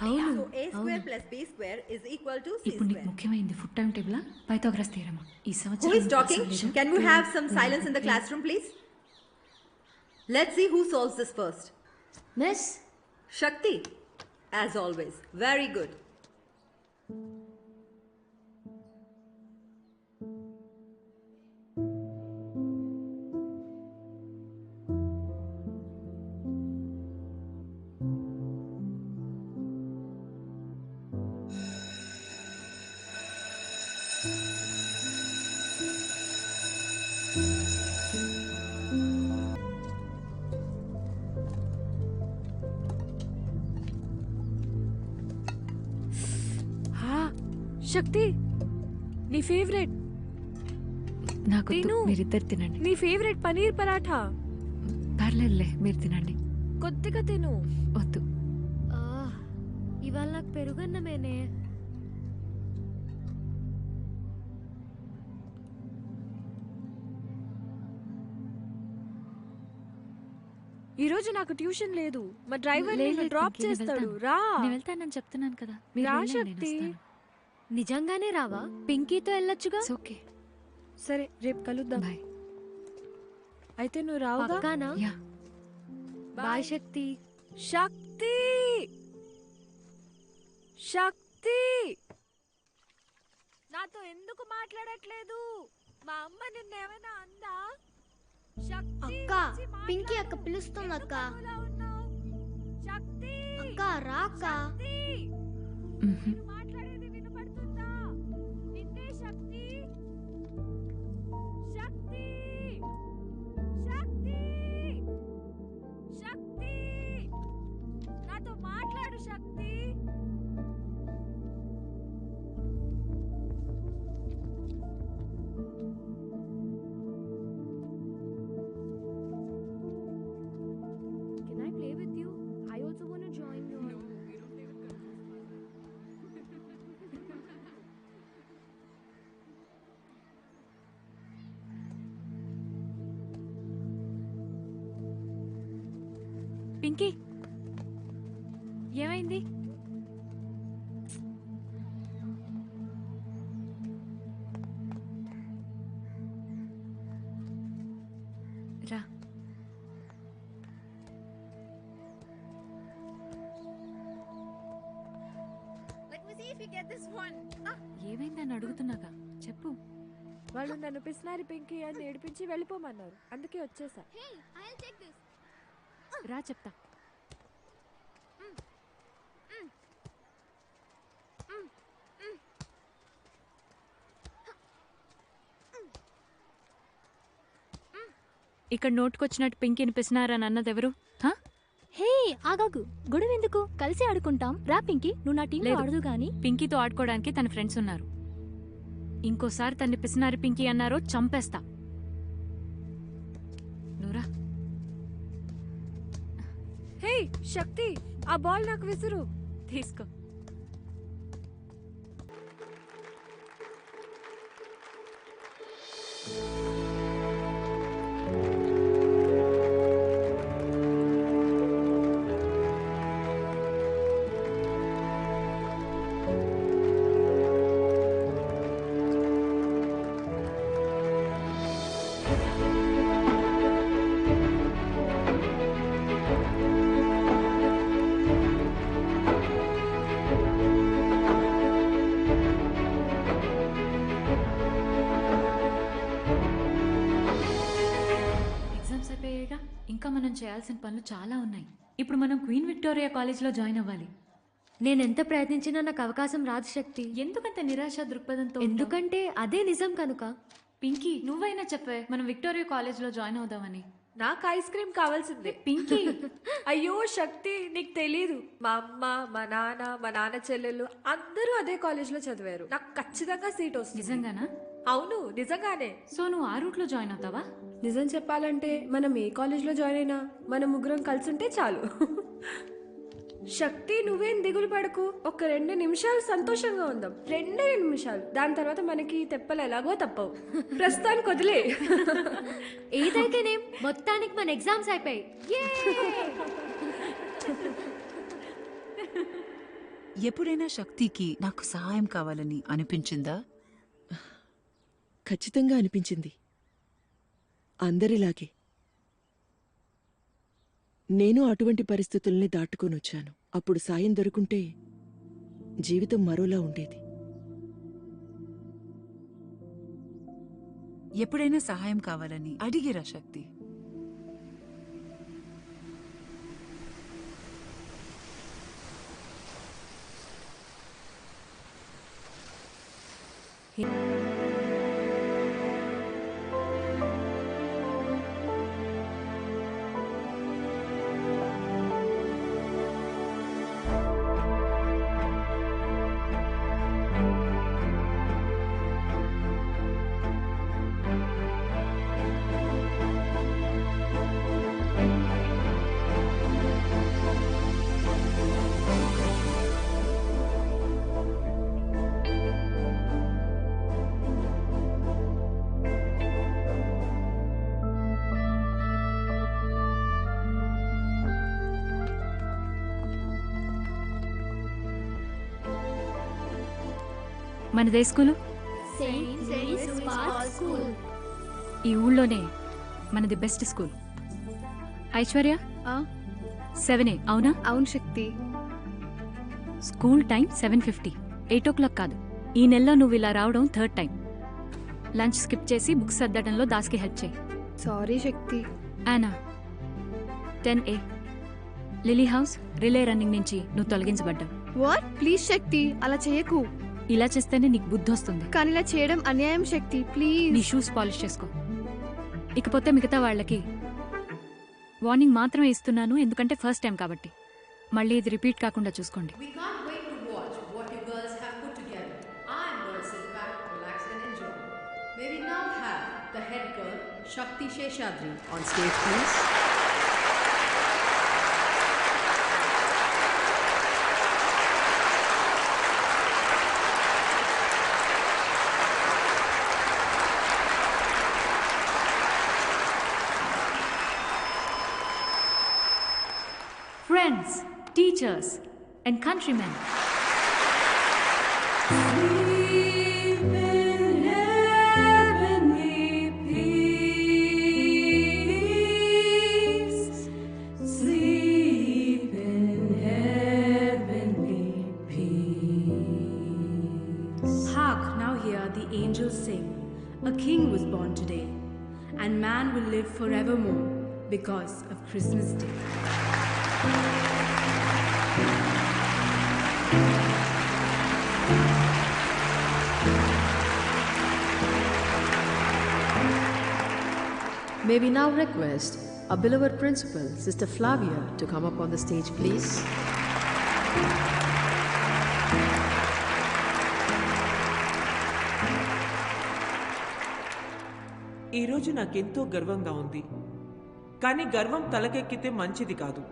So a square plus b square is equal to c ఇప్పుడు నీకు square. ముఖ్యమైనది food time table Pythagoras theorem. ఈ Who సంవత్సరం is talking? Can we have some silence in the classroom, please? Let's see who solves this first. Miss, Shakti, as always. Very good. శక్తి, నీ favourite నాకు తిను. మీరిద్దరు తినండి. నీ favourite paneer paratha. పర్లేదులే, మీరు తినండి. కొద్దిగా తిను. వద్దు. ఇవాళ నాకు పెరుగన్నమేనే. ఈ రోజు నాకు ట్యూషన్ లేదు. మా డ్రైవర్ లేదు, నిన్ను లేదు, డ్రాప్ నేను చేస్తాడు. వెళ్తాను. రా. నేను వెళ్తానని చెప్తున్నాను కదా. మీరు రా వెళ్ళండి, నేను శక్తి. వస్తాను. నిజంగానే రావా? పింకీతో వెళ్ళొచ్చుగా. It's okay. సరే, రేపు కలుద్దాం. బాయ్. అయితే నువ్వు రావుగా? పక్కానా? యా. బాయ్ శక్తి. శక్తి, శక్తి, నాతో ఎందుకు మాట్లాడట్లేదు? మా అమ్మ నిన్నేమైనా అందా? శక్తి అక్క, వచ్చి పింకీ అక్క మాట్లాడు. పిలుస్తుంది అక్క. ఎందుకు అదోలా ఉన్నావ్? శక్తి అక్క రా అక్క. శక్తి! మ్హూ. నేను మాట్లాడేది వినపడుతుందా? నిన్నే శక్తి! శక్తి! శక్తి! శక్తి! నాతో మాట్లాడు శక్తి! Can I play with you? I also want to join you. Pinky ఏమైంది? రా. ఏమైందని అడుగుతున్నాగా, చెప్పు. వాళ్ళు నన్ను పిసినారి పింకీ అని ఏడిపించి వెళ్ళిపోమన్నారు, అందుకే వచ్చేసా. Hey, I'll take this. రా చెప్తా. ఇక్కడ నోటుకొచ్చినట్టు పింకీని పిసినారని అన్నదెవరు? హా? హే ఆగాగు, గొడవ ఎందుకు? కలిసి ఆడుకుంటాం. రా పింకీ, నువ్వు నా టీం లేదు. ఆడదు గాని. పింకీతో ఆడుకోవడానికి తన ఫ్రెండ్స్ ఉన్నారు. ఇంకోసారి తన్ని పిసినారి పింకీ అన్నారో చంపేస్తా. నువ్వురా. హే శక్తి, ఆ బాల్ నాకు విసురు. తీసుకో. ఎగ్జామ్స్ అయిపోయాయిగా, ఇంకా మనం చేయాల్సిన పనులు చాలా ఉన్నాయి. ఇప్పుడు మనం క్వీన్ విక్టోరియా కాలేజ్లో జాయిన్ అవ్వాలి. నేనెంత ప్రయత్నించినా నాకు అవకాశం రాదు శక్తి. ఎందుకంత నిరాశ దృక్పథంతో ఉంటావ్? ఎందుకంటే అదే నిజం కనుక. పింకీ, నువ్వైనా చెప్పే మనం విక్టోరియా కాలేజ్లో జాయిన్ అవుదామని. నాకు ఐస్ క్రీమ్ కావాల్సిందే. పింకీ, అయ్యో శక్తి, నీకు తెలీదు. మా అమ్మ, మా నాన్న చెల్లెలు అందరూ అదే కాలేజ్లో చదివారు. నాకు ఖచ్చితంగా సీట్ వస్తుంది. నిజంగానా? అవును, నిజంగానే. సో నువ్వు ఆ రూట్లో జాయిన్ అవుతావా? నిజం చెప్పాలంటే మనం ఏ కాలేజ్లో జాయిన్ అయినా మనం ముగ్గురం కలిసి ఉంటే చాలు. శక్తి, నువ్వేం దిగులు పడకు. ఒక 2 నిమిషాలు సంతోషంగా ఉందాం. 2 నిమిషాలు. దాని తర్వాత మనకి తెప్పలు ఎలాగో తప్పవు. ప్రస్తుతానికి వదిలే. ఏదైతేనేం మొత్తానికి మన ఎగ్జామ్స్ అయిపోయాయి. ఎప్పుడైనా శక్తికి నాకు సహాయం కావాలని అనిపించిందా? ఖచ్చితంగా అనిపించింది. అందరిలాగే నేను అటువంటి పరిస్థితుల్ని దాటుకొనొచ్చాను. అప్పుడు సాయం దొరుకుంటే జీవితం మరోలా ఉండేది. ఎప్పుడైనా సహాయం కావాలని అడిగిరా శక్తి. మనదే school. Saint Mary's park school. ఈ ఊళ్ళోనే మనది బెస్ట్ స్కూల్. ఐశ్వర్య, 7A అవునా? అవును శక్తి. స్కూల్ టైం 7:50, 8 o'clock కాదు. ఈ నెలలో నువ్వు ఇలా రావడం థర్డ్ టైం. లంచ్ స్కిప్ చేసి బుక్స్ సర్దడంలో దాస్కి హెల్ప్ చేయి. సారీ శక్తి. Yana 10A lily house relay running నుంచి నువ్వు తొలగించబడ్డావు. వాట్? ప్లీజ్ శక్తి, అలా చేయకు. ఇలా చేస్తేనే నీకు బుద్ధి వస్తుంది. కానీ ఇలా చేయడం అన్యాయం శక్తి, ప్లీజ్. నీ షూస్ పాలిష్ చేసుకో. ఇకపోతే మిగతా వాళ్ళకి వార్నింగ్ మాత్రమే ఇస్తున్నాను, ఎందుకంటే ఫస్ట్ టైం కాబట్టి. మళ్ళీ ఇది రిపీట్ కాకుండా చూసుకోండి. We can't wait to watch what you girls have put together. I am going to sit back, relax and enjoy. May we now have the head girl, Shakti Sheshadri, on stage please. Friends, teachers, and countrymen. Hark, now hear the angels sing. A king was born today, and man will live forevermore because of Christmas Day. May we now request our beloved principal, Sister Flavia, to come up on the stage, please. ఈరోజు నాకెంతో గర్వంగా ఉంది. కానీ గర్వం తలకెక్కితే మంచిది కాదు.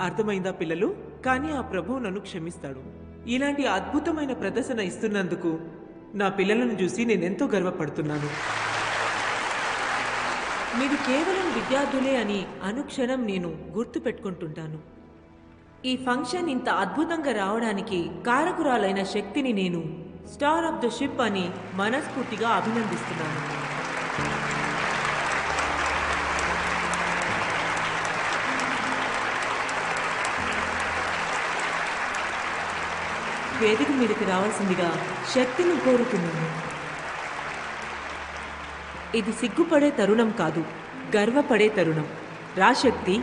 అర్థమైందా పిల్లలు? కానీ ఆ ప్రభువు నన్ను క్షమిస్తాడు. ఇలాంటి అద్భుతమైన ప్రదర్శన ఇస్తున్నందుకు నా పిల్లలను చూసి నేనెంతో గర్వపడుతున్నాను. మీరు కేవలం విద్యార్థులే అని అనుక్షణం నేను గుర్తు పెట్టుకుంటుంటాను. ఈ ఫంక్షన్ ఇంత అద్భుతంగా రావడానికి కారకురాలైన శక్తిని నేను స్టార్ ఆఫ్ ద షిప్ అని మనస్ఫూర్తిగా అభినందిస్తున్నాను. వేదిక మీదకి రావాల్సిందిగా శక్తిని కోరుతున్నాను. ఇది సిగ్గుపడే తరుణం కాదు, గర్వపడే తరుణం. రా శక్తి.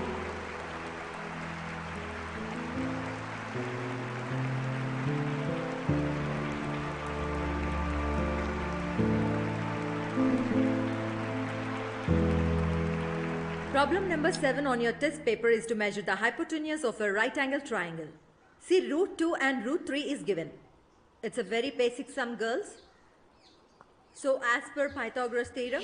Problem number 7 on your test paper is to measure the hypotenuse of a right angle triangle. See, root 2 and root 3 is given. It's a very basic sum, girls. So, as per Pythagoras theorem,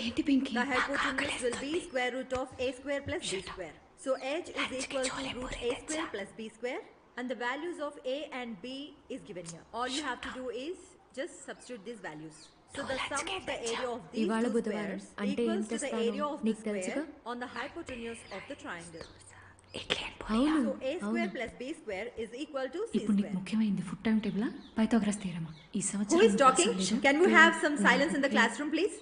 the hypotenuse will be square root of a square plus b square. So, h is equal to root a square plus b square, and the values of a and b is given here. All you have to do is just substitute these values. So, the sum of the area of these two squares equals to the area of the square on the hypotenuse of the triangle. So a square plus b square is equal to c ఇప్పుడు నీకు square. ముఖ్యమైనది food time table Pythagoras theorem. ఈ Who సంవత్సరం is talking? Can we have some silence in the classroom, please?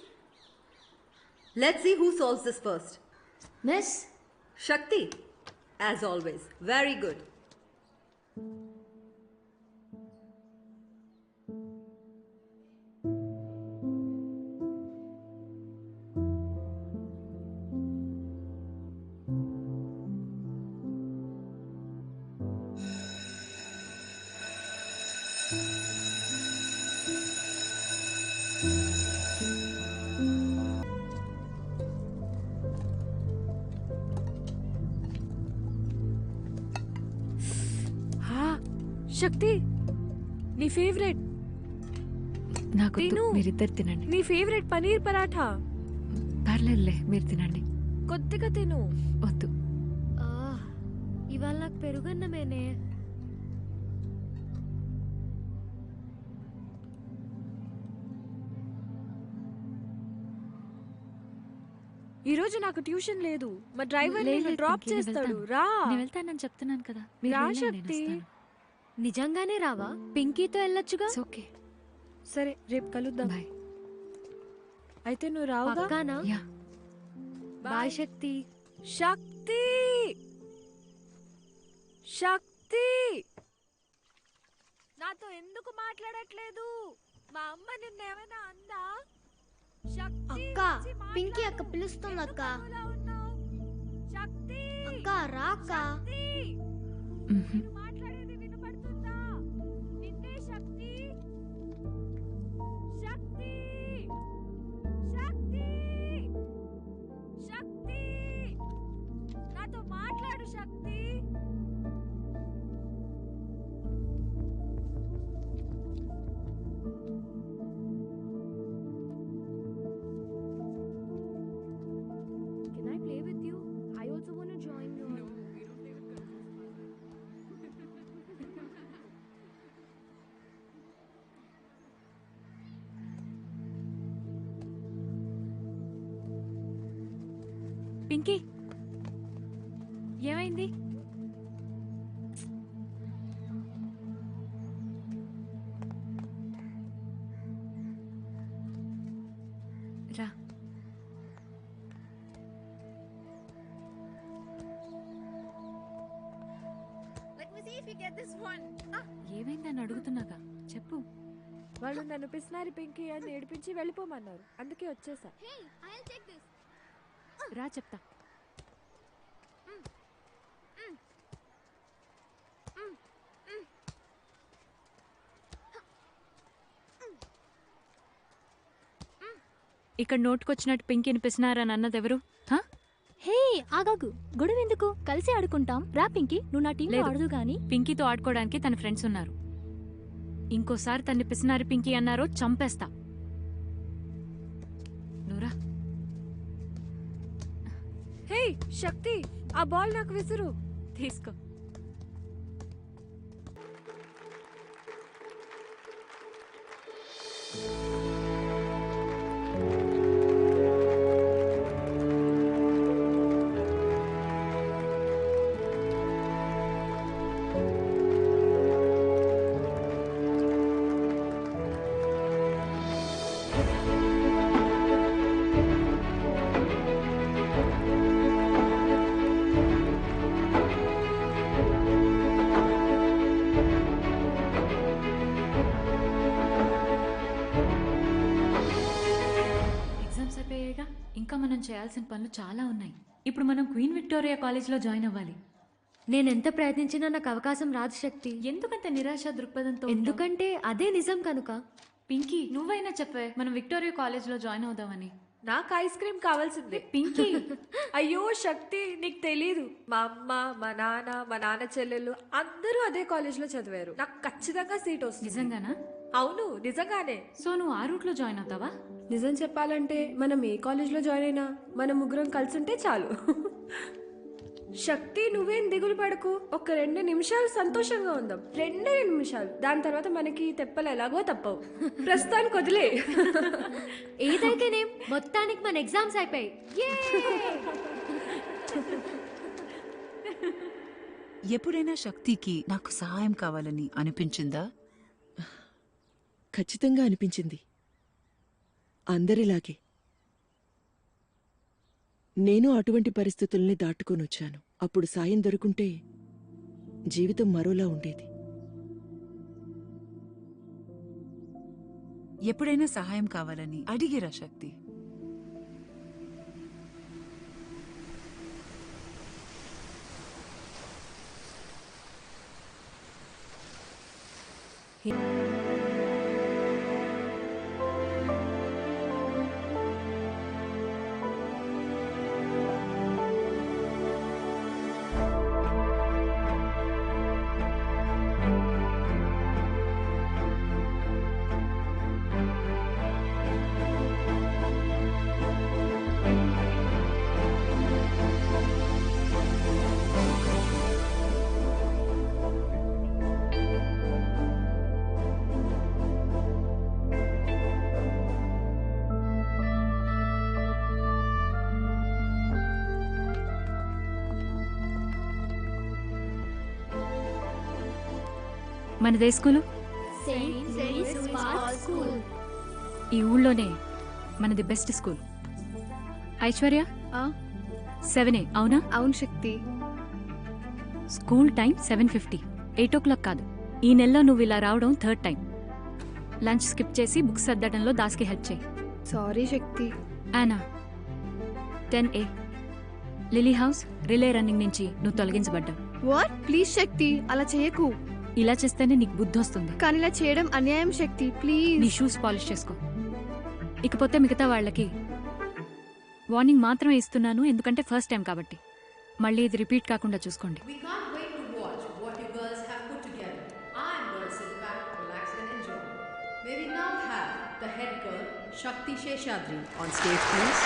Let's see who solves this first. Miss, Shakti, as always. Very good. శక్తి, నీ favourite నాకు తిను. మీరిద్దరు తినండి. నీ favourite paneer paratha. పర్లేదులే, మీరు తినండి. కొద్దిగా తిను. వద్దు. ఇవాళ నాకు పెరుగన్నమేనే. ఈ రోజు నాకు ట్యూషన్ లేదు. మా డ్రైవర్ లేదు, నిన్ను లేదు, డ్రాప్ ఇంకేం చేస్తాడు. వెళ్తాను. రా. నేను వెళ్తానని చెప్తున్నాను కదా. మీరు రా వెళ్ళండి, నేను శక్తి. వస్తాను. నిజంగానే రావా? పింకీతో వెళ్ళొచ్చుగా. It's okay. సరే, రేపు కలుద్దాం. Bye. అయితే నువ్వు రావుగా? పక్కానా? Yeah. బాయ్ శక్తి. శక్తి, శక్తి, నాతో ఎందుకు మాట్లాడట్లేదు? మా అమ్మ నిన్నేమైనా అందా? శక్తి అక్క వచ్చి పింకీ అక్క మాట్లాడు. పిలుస్తుంది అక్క. ఎందుకు మౌనంగా ఉన్నావ్? శక్తి అక్క రా అక్క. శక్తి! మ్హూ. నేను మాట్లాడేది వినపడుతుందా? నిన్నే శక్తి! శక్తి! శక్తి! శక్తి! నాతో మాట్లాడు శక్తి! Can I play with you? I also want to join you. Pinky ఏమైంది? రా. ఏమైందని అడుగుతున్నాగా చెప్పు. వాళ్ళు నన్ను పిసినారి పింకీ అని ఏడిపించి వెళ్ళిపోమన్నారు, అందుకే వచ్చేసా. Hey, I'll take this. రా చెప్తా. ఇక్కడ నోటుకొచ్చినట్టు పింకీ అనిపిస్తున్నారని అన్నది ఎవరు? హా? హే ఆగాగు, గొడవ ఎందుకు? కలిసి ఆడుకుంటాం. రా పింకీ, నువ్వు నా టీంలో లేదు. ఆడదు గాని. పింకీతో ఆడుకోవడానికి తన ఫ్రెండ్స్ ఉన్నారు. ఇంకోసారి తన్ని పిసినారి పింకీ అన్నారో చంపేస్తా. నువ్వురా. హే శక్తి, ఆ బాల్ నాకు విసురు. తీసుకో. ఎగ్జామ్స్ అయిపోయాయిగా, ఇంకా మనం చేయాల్సిన పనులు చాలా ఉన్నాయి. ఇప్పుడు మనం క్వీన్ విక్టోరియా కాలేజ్లో జాయిన్ అవ్వాలి. నేనెంత ప్రయత్నించినా నాకు అవకాశం రాదు శక్తి. ఎందుకంత నిరాశ దృక్పథంతో ఉన్నావ్? ఎందుకంటే అదే నిజం కనుక. పింకీ నువ్వైనా చెప్పే మనం విక్టోరియా కాలేజ్లో జాయిన్ అవుదామని. నాకు ఐస్ క్రీమ్ కావాల్సిందే. పింకీ అయ్యో శక్తి, నీకు తెలీదు. మా అమ్మ, మా నాన్న చెల్లెలు అందరూ అదే కాలేజ్లో చదివారు. నాకు ఖచ్చితంగా సీట్ వస్తుంది. నిజంగానా? అవును, నిజంగానే. సో నువ్వు ఆ రూట్లో జాయిన్ అవుతావా? నిజం చెప్పాలంటే మనం ఏ కాలేజ్లో జాయిన్ అయినా మనం ముగ్గురం కలిసి ఉంటే చాలు. శక్తి, నువ్వేం దిగులు పడకు. ఒక 2 నిమిషాలు సంతోషంగా ఉందాం. 2 నిమిషాలు. దాని తర్వాత మనకి తెప్పలు ఎలాగో తప్పవు. ప్రస్తుతానికి వదిలే. ఏదైతేనేం మొత్తానికి మన ఎగ్జామ్స్ అయిపోయాయి. ఎప్పుడైనా శక్తికి నాకు సహాయం కావాలని అనిపించిందా? ఖచ్చితంగా అనిపించింది. అందరిలాగే నేను అటువంటి పరిస్థితుల్ని దాటుకొనొచ్చాను. అప్పుడు సాయం దొరుకుంటే జీవితం మరోలా ఉండేది. ఎప్పుడైనా సహాయం కావాలని అడిగిరా శక్తి? మనదే school? Saint Mary's park school. ఈ ఊళ్ళోనే మనది బెస్ట్ స్కూల్. ఐశ్వర్య 7A అవునా? అవును శక్తి. స్కూల్ టైం 7:50, 8 o'clock కాదు. ఈ నెలలో నువ్వు ఇలా రావడం 3rd టైం. లంచ్ స్కిప్ చేసి బుక్స్ సర్దడంలో దాస్కి హెల్ప్ చేయి. సారీ శక్తి. Yana 10A lily house relay running నుంచి నువ్వు తొలగించబడ్డావు. వాట్? ప్లీజ్ శక్తి, అలా చేయకు. ఇలా చేస్తేనే నీకు బుద్ధి వస్తుంది. కానీ ఇలా చేయడం అన్యాయం శక్తి, ప్లీజ్. నీ షూస్ పాలిష్ చేసుకో. ఇకపోతే మిగతా వాళ్ళకి వార్నింగ్ మాత్రమే ఇస్తున్నాను, ఎందుకంటే ఫస్ట్ టైం కాబట్టి. మళ్ళీ ఇది రిపీట్ కాకుండా చూసుకోండి. We can't wait to watch what you girls have put together. I am going to sit back, relax and enjoy. May we now have the head girl, Shakti Sheshadri, on stage please.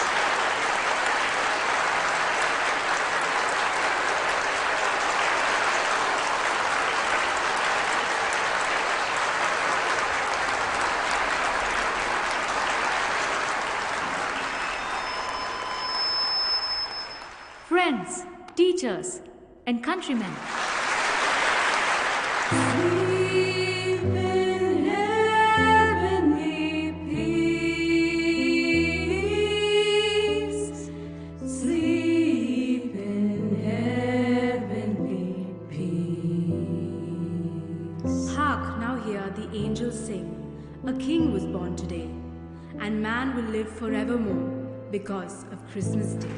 Friends, teachers, and countrymen. Hark, now hear the angels sing. A king was born today, and man will live forevermore because of Christmas Day.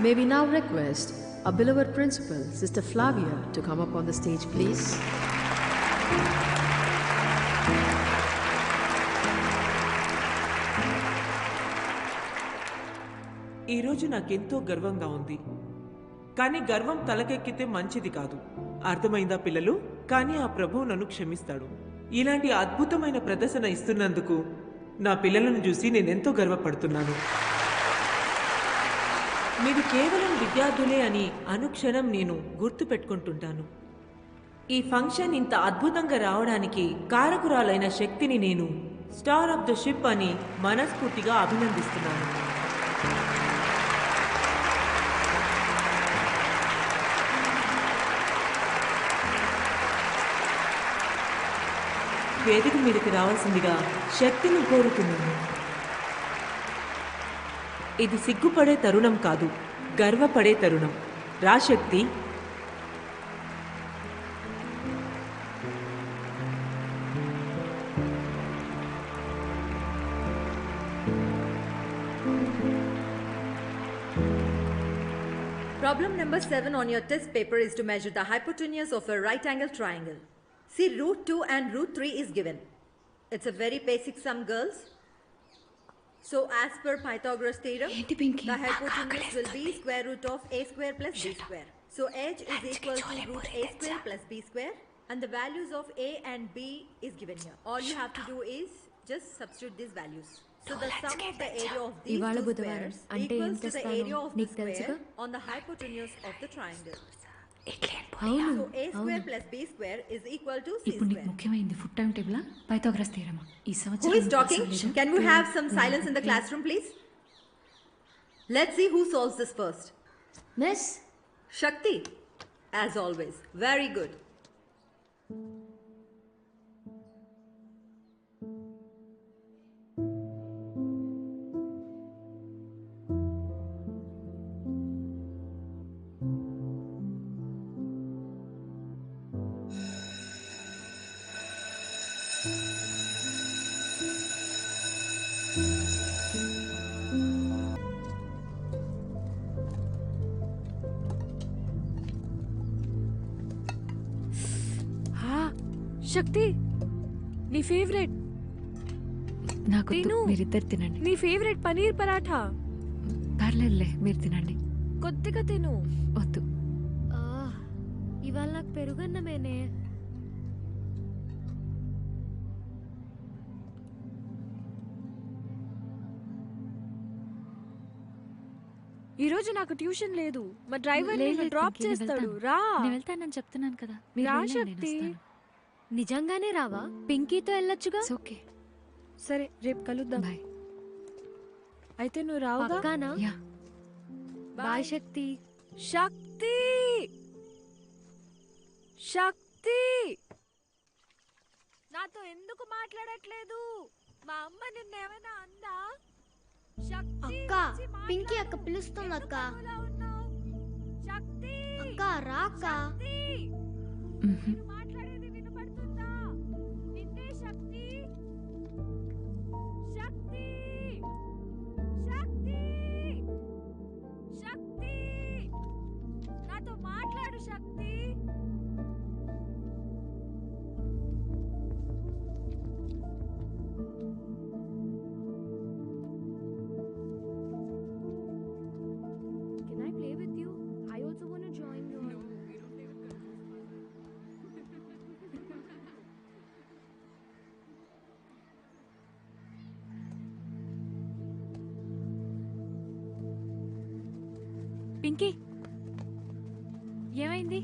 May we now request our beloved principal, Sister Flavia, to come up on the stage, please. ఈరోజు నాకెంతో గర్వంగా ఉంది. కానీ గర్వం తలకెక్కితే మంచిది కాదు. అర్థమైందా పిల్లలు? కానీ ఆ ప్రభువు నన్ను క్షమిస్తాడు. ఇలాంటి అద్భుతమైన ప్రదర్శన ఇస్తున్నందుకు నా పిల్లలను చూసి నేనెంతో గర్వపడుతున్నాను. మీరు కేవలం విద్యార్థులే అని అనుక్షణం నేను గుర్తు పెట్టుకుంటుంటాను. ఈ ఫంక్షన్ ఇంత అద్భుతంగా రావడానికి కారకురాలైన శక్తిని నేను స్టార్ ఆఫ్ ద షిప్ అని మనస్ఫూర్తిగా అభినందిస్తున్నాను. వేదిక మీదకి రావాల్సిందిగా శక్తిని కోరుతున్నాను. ఇది సిగ్గుపడే తరుణం కాదు, గర్వపడే తరుణం. రా శక్తి. Problem number 7 on your test paper is to measure the hypotenuse of a right angle triangle. See, root 2 and root 3 is given. It's a very basic sum, girls. So, as per Pythagoras theorem, the hypotenuse will be square root of a square plus b square. So, h is equal to root a square plus b square, and the values of a and b is given here. All you have to do is just substitute these values. So, the sum of the area of these two squares equals to the area of the square on the hypotenuse of the triangle. So a square plus b square is equal to c ఇప్పుడు నీకు square. ముఖ్యమైనది food time table Pythagoras theorem. ఈ Who సంవత్సరం is talking? Can we have some silence in the classroom, please? Let's see who solves this first. Miss, Shakti, as always. Very good. శక్తి, నీ favourite నాకు తిను. మీరిద్దరు తినండి. నీ favourite paneer paratha. పర్లేదులే, మీరు తినండి. కొద్దిగా తిను. వద్దు. ఇవాళ నాకు పెరుగన్నమేనే. ఈ రోజు నాకు ట్యూషన్ లేదు. మా డ్రైవర్ లేదు, నిన్ను లేదు, డ్రాప్ పింకీ, నేను చేస్తాడు. వెళ్తాను. రా. నేను వెళ్తానని చెప్తున్నాను కదా. మీరు రా వెళ్ళండి, నేను శక్తి. వస్తాను. నిజంగానే రావా? పింకీతో వెళ్ళొచ్చుగా. It's okay. సరే, రేపు కలుద్దాం. బాయ్. అయితే నువ్వు రావుగా? పక్కానా? యా. బాయ్ శక్తి. శక్తి, శక్తి, నాతో ఎందుకు మాట్లాడట్లేదు? మా అమ్మ నిన్నేమైనా అందా? అక్క పింకీ అక్క పిలుస్తుంది అక్క. అక్క రా అక్క. మాట్లాడేది వినపడుతుందా? నిన్నే శక్తి. శక్తి. శక్తి. శక్తి. నాతో మాట్లాడు శక్తి. Can I play with you? I also want to join you. Pinky ఏమైంది?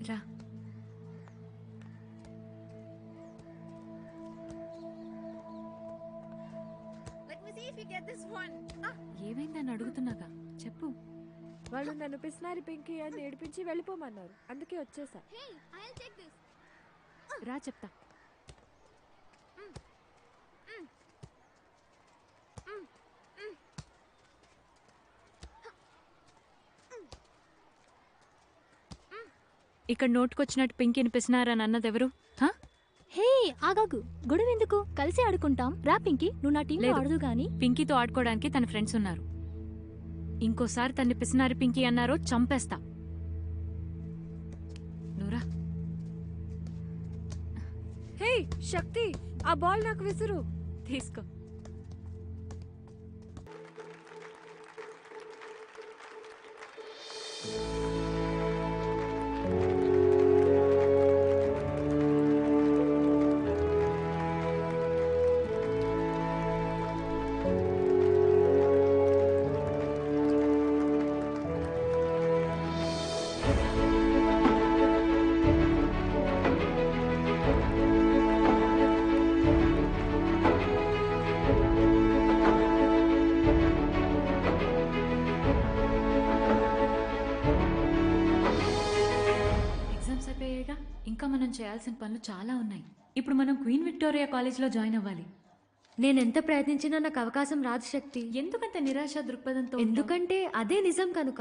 రా. ఏమైందని అడుగుతున్నాగా, చెప్పు. వాళ్ళు నన్ను పిసినారి పింకీ అని ఏడిపించి వెళ్ళిపోమన్నారు, అందుకే వచ్చేసా. రా చెప్తా. ఇక్కడ నోటుకొచ్చినట్టు పింకీని పిసినారని అన్నది ఎవరు? హే ఆగాగు, గొడవ ఎందుకు? కలిసి ఆడుకుంటాం. రా పింకీ, నువ్వు నా టీంలో లేదు. ఆడదు గాని. పింకీతో ఆడుకోవడానికి తన ఫ్రెండ్స్ ఉన్నారు. ఇంకోసారి తన్ని పిసినారి పింకీ అన్నారో చంపేస్తా. నువ్వురా. హే శక్తి, ఆ బాల్ నాకు విసురు. తీసుకో. ఇంకా మనం చేయాల్సిన పనులు చాలా ఉన్నాయి. ఇప్పుడు మనం క్వీన్ విక్టోరియా కాలేజ్లో జాయిన్ అవ్వాలి. నేనెంత ప్రయత్నించినా నాకు అవకాశం రాదు శక్తి. ఎందుకంత నిరాశ దృక్పథంతో? ఎందుకంటే అదే నిజం కనుక.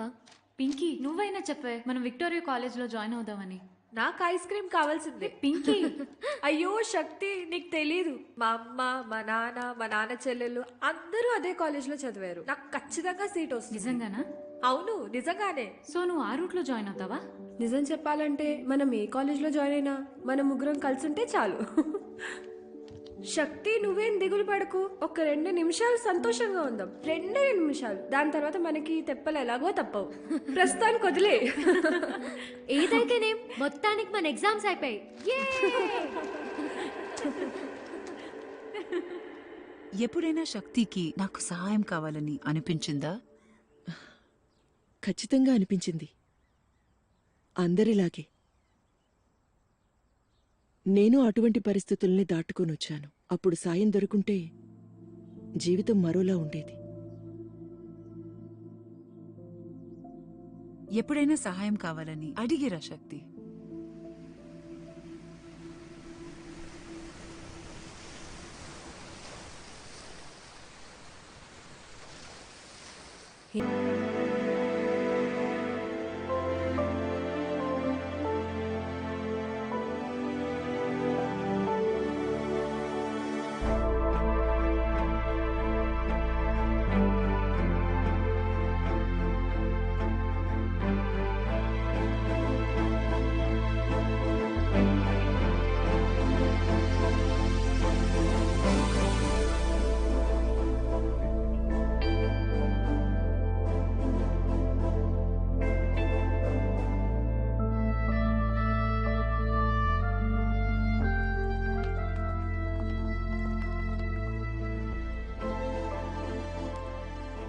పింకీ, నువ్వైనా చెప్పే మనం విక్టోరియా కాలేజ్లో జాయిన్ అవుదామని. నాకు ఐస్ క్రీమ్ కావాల్సిందే. పింకీ. అయ్యో శక్తి, నీకు తెలీదు. మా అమ్మ, మా నాన్న చెల్లెలు అందరూ అదే కాలేజ్లో చదివారు. నాకు ఖచ్చితంగా సీట్ వస్తుంది. నిజంగానా? అవును, నిజంగానే. సో నువ్వు ఆ రూట్లో జాయిన్ అవుతావా? నిజం చెప్పాలంటే మనం ఏ కాలేజ్లో జాయిన్ అయినా మనం ముగ్గురం కలిసి ఉంటే చాలు. శక్తి, నువ్వేం దిగులు పడకు. ఒక 2 నిమిషాలు సంతోషంగా ఉందాం. 2 నిమిషాలు. దాని తర్వాత మనకి తెప్పలు ఎలాగో తప్పవు. ప్రస్తుతానికి వదిలే. ఏదైతేనే మొత్తానికి మన ఎగ్జామ్స్ అయిపోయాయి. ఎప్పుడైనా శక్తికి నాకు సహాయం కావాలని అనిపించిందా? ఖచ్చితంగా అనిపించింది. అందరిలాగే నేను అటువంటి పరిస్థితుల్ని దాటుకొనొచ్చాను. అప్పుడు సాయం దొరుకుంటే జీవితం మరోలా ఉండేది. ఎప్పుడైనా సహాయం కావాలని అడిగిరా శక్తి.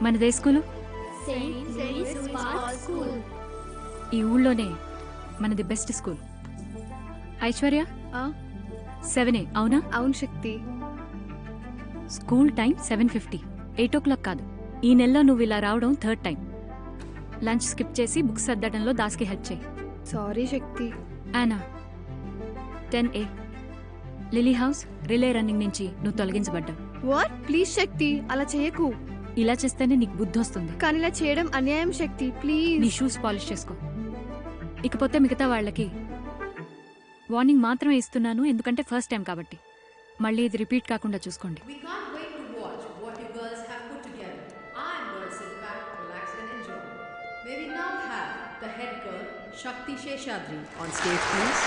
మనదే స్కూలు? ఈ ఊళ్ళోనే మనది బెస్ట్ స్కూల్. ఐశ్వర్య 7A అవునా? అవును శక్తి. స్కూల్ టైం 7:50, 8 o'clock కాదు. ఈ నెలలో నువ్వు ఇలా రావడం 3rd టైం. లంచ్ స్కిప్ చేసి బుక్స్ సర్దడంలో దాస్కి హెల్ప్ చేయి. సారీ శక్తి. Yana 10A lily house relay running నుంచి నువ్వు తొలగించబడ్డావు. వాట్? ప్లీజ్ శక్తి, అలా చేయకు. ఇలా చేస్తేనే నీకు బుద్ధి వస్తుంది. కానీ ఇలా చేయడం అన్యాయం శక్తి, ప్లీజ్. నీ షూస్ పాలిష్ చేసుకో. ఇకపోతే మిగతా వాళ్ళకి వార్నింగ్ మాత్రమే ఇస్తున్నాను, ఎందుకంటే ఫస్ట్ టైం కాబట్టి. మళ్ళీ ఇది రిపీట్ కాకుండా చూసుకోండి. We can't wait to watch what you girls have put together. I am going to sit back, relax and enjoy. May we now have the head girl, Shakti Sheshadri, on stage please.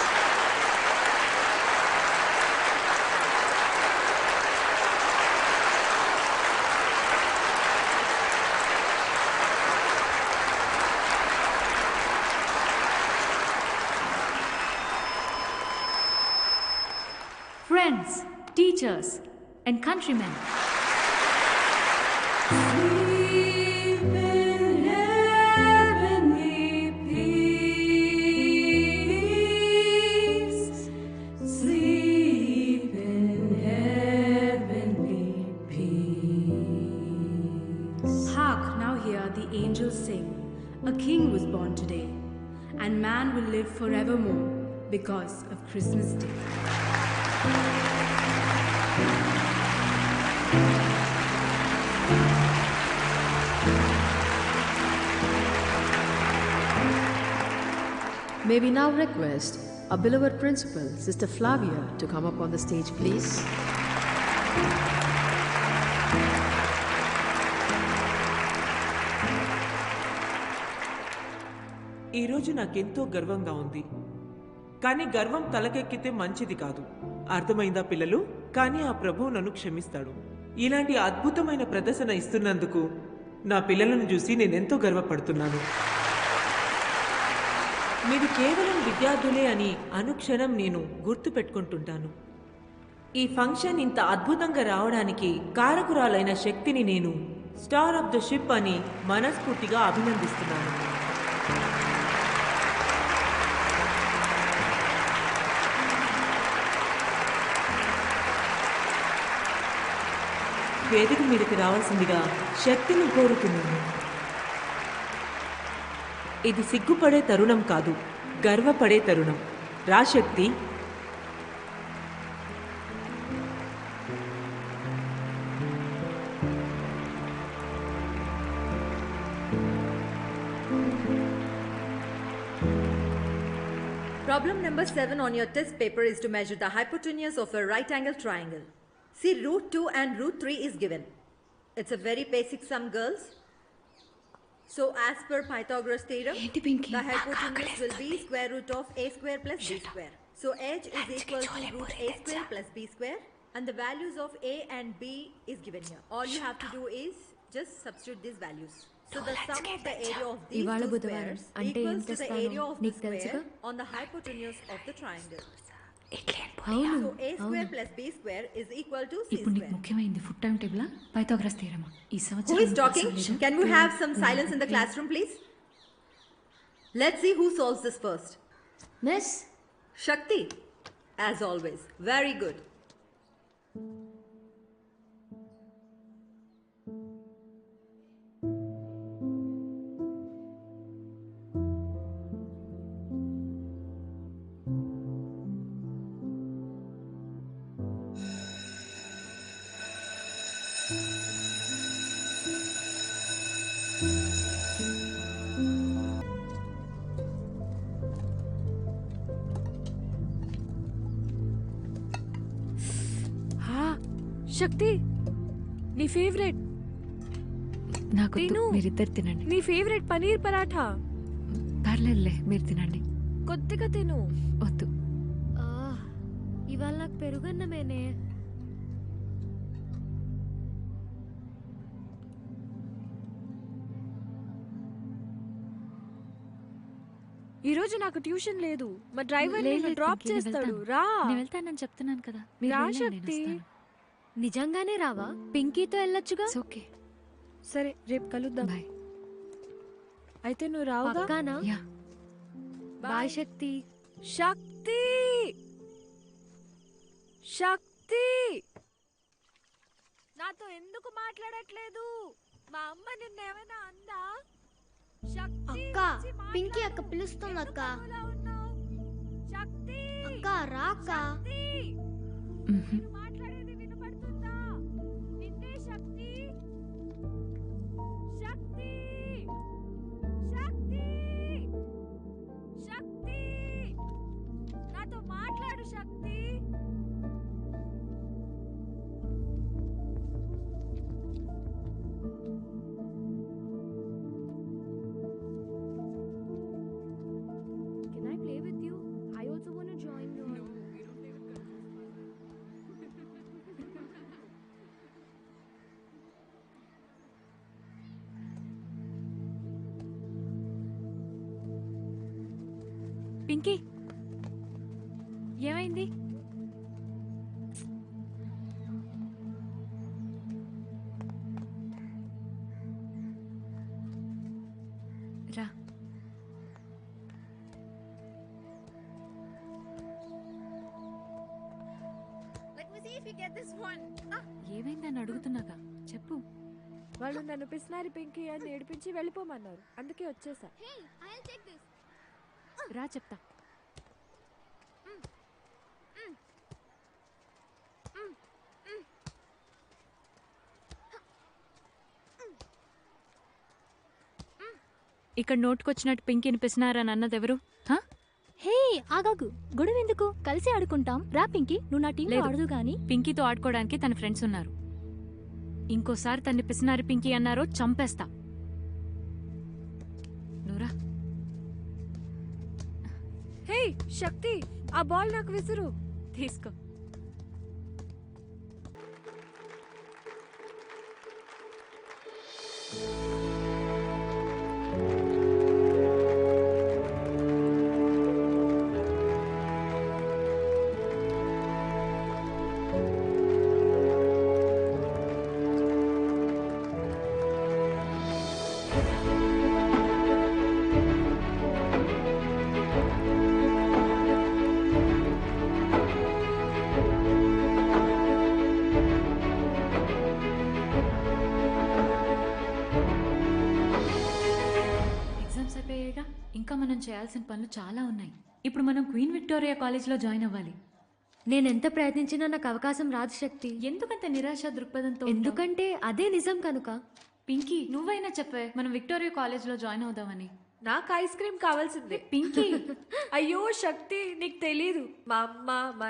Friends, teachers, and countrymen. Hark, now hear the angels sing. A king was born today, and man will live forevermore because of Christmas Day. May we now request our beloved principal, Sister Flavia, to come up on the stage, please. ఈరోజు నాకెంతో గర్వంగా ఉంది. కానీ గర్వం తలకెక్కితే మంచిది కాదు. అర్థమైందా పిల్లలు? కానీ ఆ ప్రభువు నన్ను క్షమిస్తాడు. ఇలాంటి అద్భుతమైన ప్రదర్శన ఇస్తున్నందుకు నా పిల్లలను చూసి నేనెంతో గర్వపడుతున్నాను. మీరు కేవలం విద్యార్థులే అని అనుక్షణం నేను గుర్తు పెట్టుకుంటుంటాను. ఈ ఫంక్షన్ ఇంత అద్భుతంగా రావడానికి కారకురాలైన శక్తిని నేను స్టార్ ఆఫ్ ద షిప్ అని మనస్ఫూర్తిగా అభినందిస్తున్నాను. వేదిక మీదకి రావాల్సిందిగా శక్తిని కోరుతున్నాను. ఇది సిగ్గుపడే తరుణం కాదు, గర్వపడే తరుణం. రా శక్తి. Problem number 7 on your test paper is to measure the hypotenuse of a right angle triangle. See, root 2 and root 3 is given. It's a very basic sum, girls. So, as per Pythagoras theorem, the hypotenuse will be square root of a square plus b square. So, h is equal to root a square plus b square, and the values of a and b is given here. All you have to do is just substitute these values. So, the sum of the area of these two squares equals to the area of the square on the hypotenuse of the triangle. So a square plus b square is equal to c ఇప్పుడు నీకు square. ముఖ్యమైనది food time table Pythagoras theorem. ఈ Who సంవత్సరం is talking? Can we have some silence in the classroom, please? Let's see who solves this first. Miss Shakti, as always. Very good. శక్తి, నీ favourite నాకు తిను. మీరిద్దరు తినండి. నీ favourite paneer paratha. పర్లేదులే, మీరు తినండి. కొద్దిగా తిను. వద్దు. ఇవాళ నాకు పెరుగన్నమేనే. ఈ రోజు నాకు ట్యూషన్ లేదు. మా డ్రైవర్ లేదు, నిన్ను లేదు, డ్రాప్ నేను చేస్తాడు. వెళ్తాను. రా. నేను వెళ్తానని చెప్తున్నాను కదా. మీరు రా వెళ్ళండి, నేను శక్తి. వస్తాను. నిజంగానే రావా? పింకీతో వెళ్ళొచ్చుగా. It's okay. సరే, రేపు కలుద్దాం. బాయ్. అయితే నువ్వు రావుగా? పక్కానా? యా. బాయ్ శక్తి. శక్తి, శక్తి, నాతో ఎందుకు మాట్లాడట్లేదు? మా అమ్మ నిన్నేమైనా అందా? అక్క పింకీ అక్క పిలుస్తుంది అక్క. అక్క రా అక్క. మాట్లాడేది వినపడుతుందా? నిన్నే శక్తి. శక్తి శక్తి శక్తి నాతో మాట్లాడు శక్తి. Can I play with you? I also want to join you. No, we don't play with girls. Pinky ఏమైంది? రా. ఏమైందని అడుగుతున్నాగా చెప్పు. వాళ్ళు నన్ను పిసినారి పింకీ అని ఏడిపించి వెళ్ళిపోమన్నారు, అందుకే వచ్చేసా. రా చెప్తా. ఇక్కడ నోటుకొచ్చినట్టు పింకీని పిసినారని అన్నది ఎవరు? హా? హే ఆగాగు, గొడవ ఎందుకు? కలిసి ఆడుకుంటాం రా పింకీ, నువ్వు నా టీంలో లేదు. ఆడదు గాని. పింకీతో ఆడుకోవడానికి తన ఫ్రెండ్స్ ఉన్నారు. ఇంకోసారి తన్ని పిసినారి పింకీ అన్నారో చంపేస్తా. నువ్వురా. హే శక్తి, ఆ బాల్ నాకు విసురు. తీసుకో. ఎగ్జామ్స్ అయిపోయాయిగా, ఇంకా మనం చేయాల్సిన పనులు చాలా ఉన్నాయి. ఇప్పుడు మనం క్వీన్ విక్టోరియా కాలేజ్లో జాయిన్ అవ్వాలి. నేనెంత ప్రయత్నించినా నాకు అవకాశం రాదు శక్తి. ఎందుకంత నిరాశ దృక్పథంతో? ఎందుకంటే అదే నిజం కనుక. పింకీ నువ్వైనా చెప్పే మనం విక్టోరియా కాలేజ్లో జాయిన్ అవుదామని. నాకు ఐస్ క్రీమ్ కావాల్సిందే. పింకీ అయ్యో శక్తి, నీకు తెలీదు, మా అమ్మ మా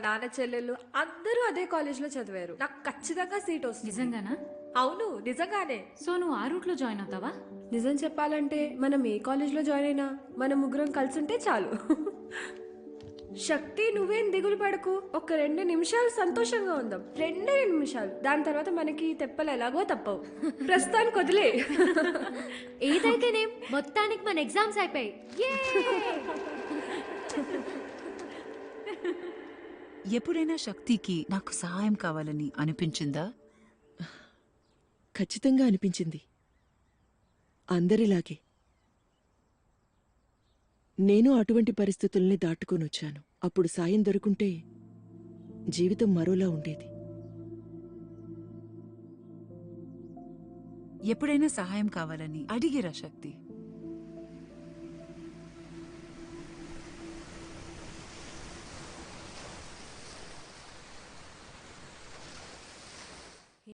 నాన్న చెల్లెలు అందరూ అదే కాలేజ్లో చదివారు. నాకు ఖచ్చితంగా సీట్ వస్తుంది. నిజంగానా? అవును నిజంగానే. సో నువ్వు ఆ రూట్లో జాయిన్ అవుతావా? నిజం చెప్పాలంటే మనం ఏ కాలేజ్లో జాయిన్ అయినా మనం ముగ్గురం కలిసి ఉంటే చాలు. శక్తి నువ్వేం దిగులు పడకు, ఒక 2 నిమిషాలు సంతోషంగా ఉందాం. 2 నిమిషాలు, దాని తర్వాత మనకి తెప్పలు ఎలాగో తప్పవు. ప్రస్తుతానికి వదిలే. ఏదైతేనేం మొత్తానికి మన ఎగ్జామ్స్ అయిపోయాయి. ఎప్పుడైనా శక్తికి నాకు సహాయం కావాలని అనిపించిందా? ఖచ్చితంగా అనిపించింది. అందరిలాగే నేను అటువంటి పరిస్థితుల్ని దాటుకొనొచ్చాను. అప్పుడు సాయం దొరుకుంటే జీవితం మరోలా ఉండేది. ఎప్పుడైనా సహాయం కావాలని అడిగిరా శక్తి.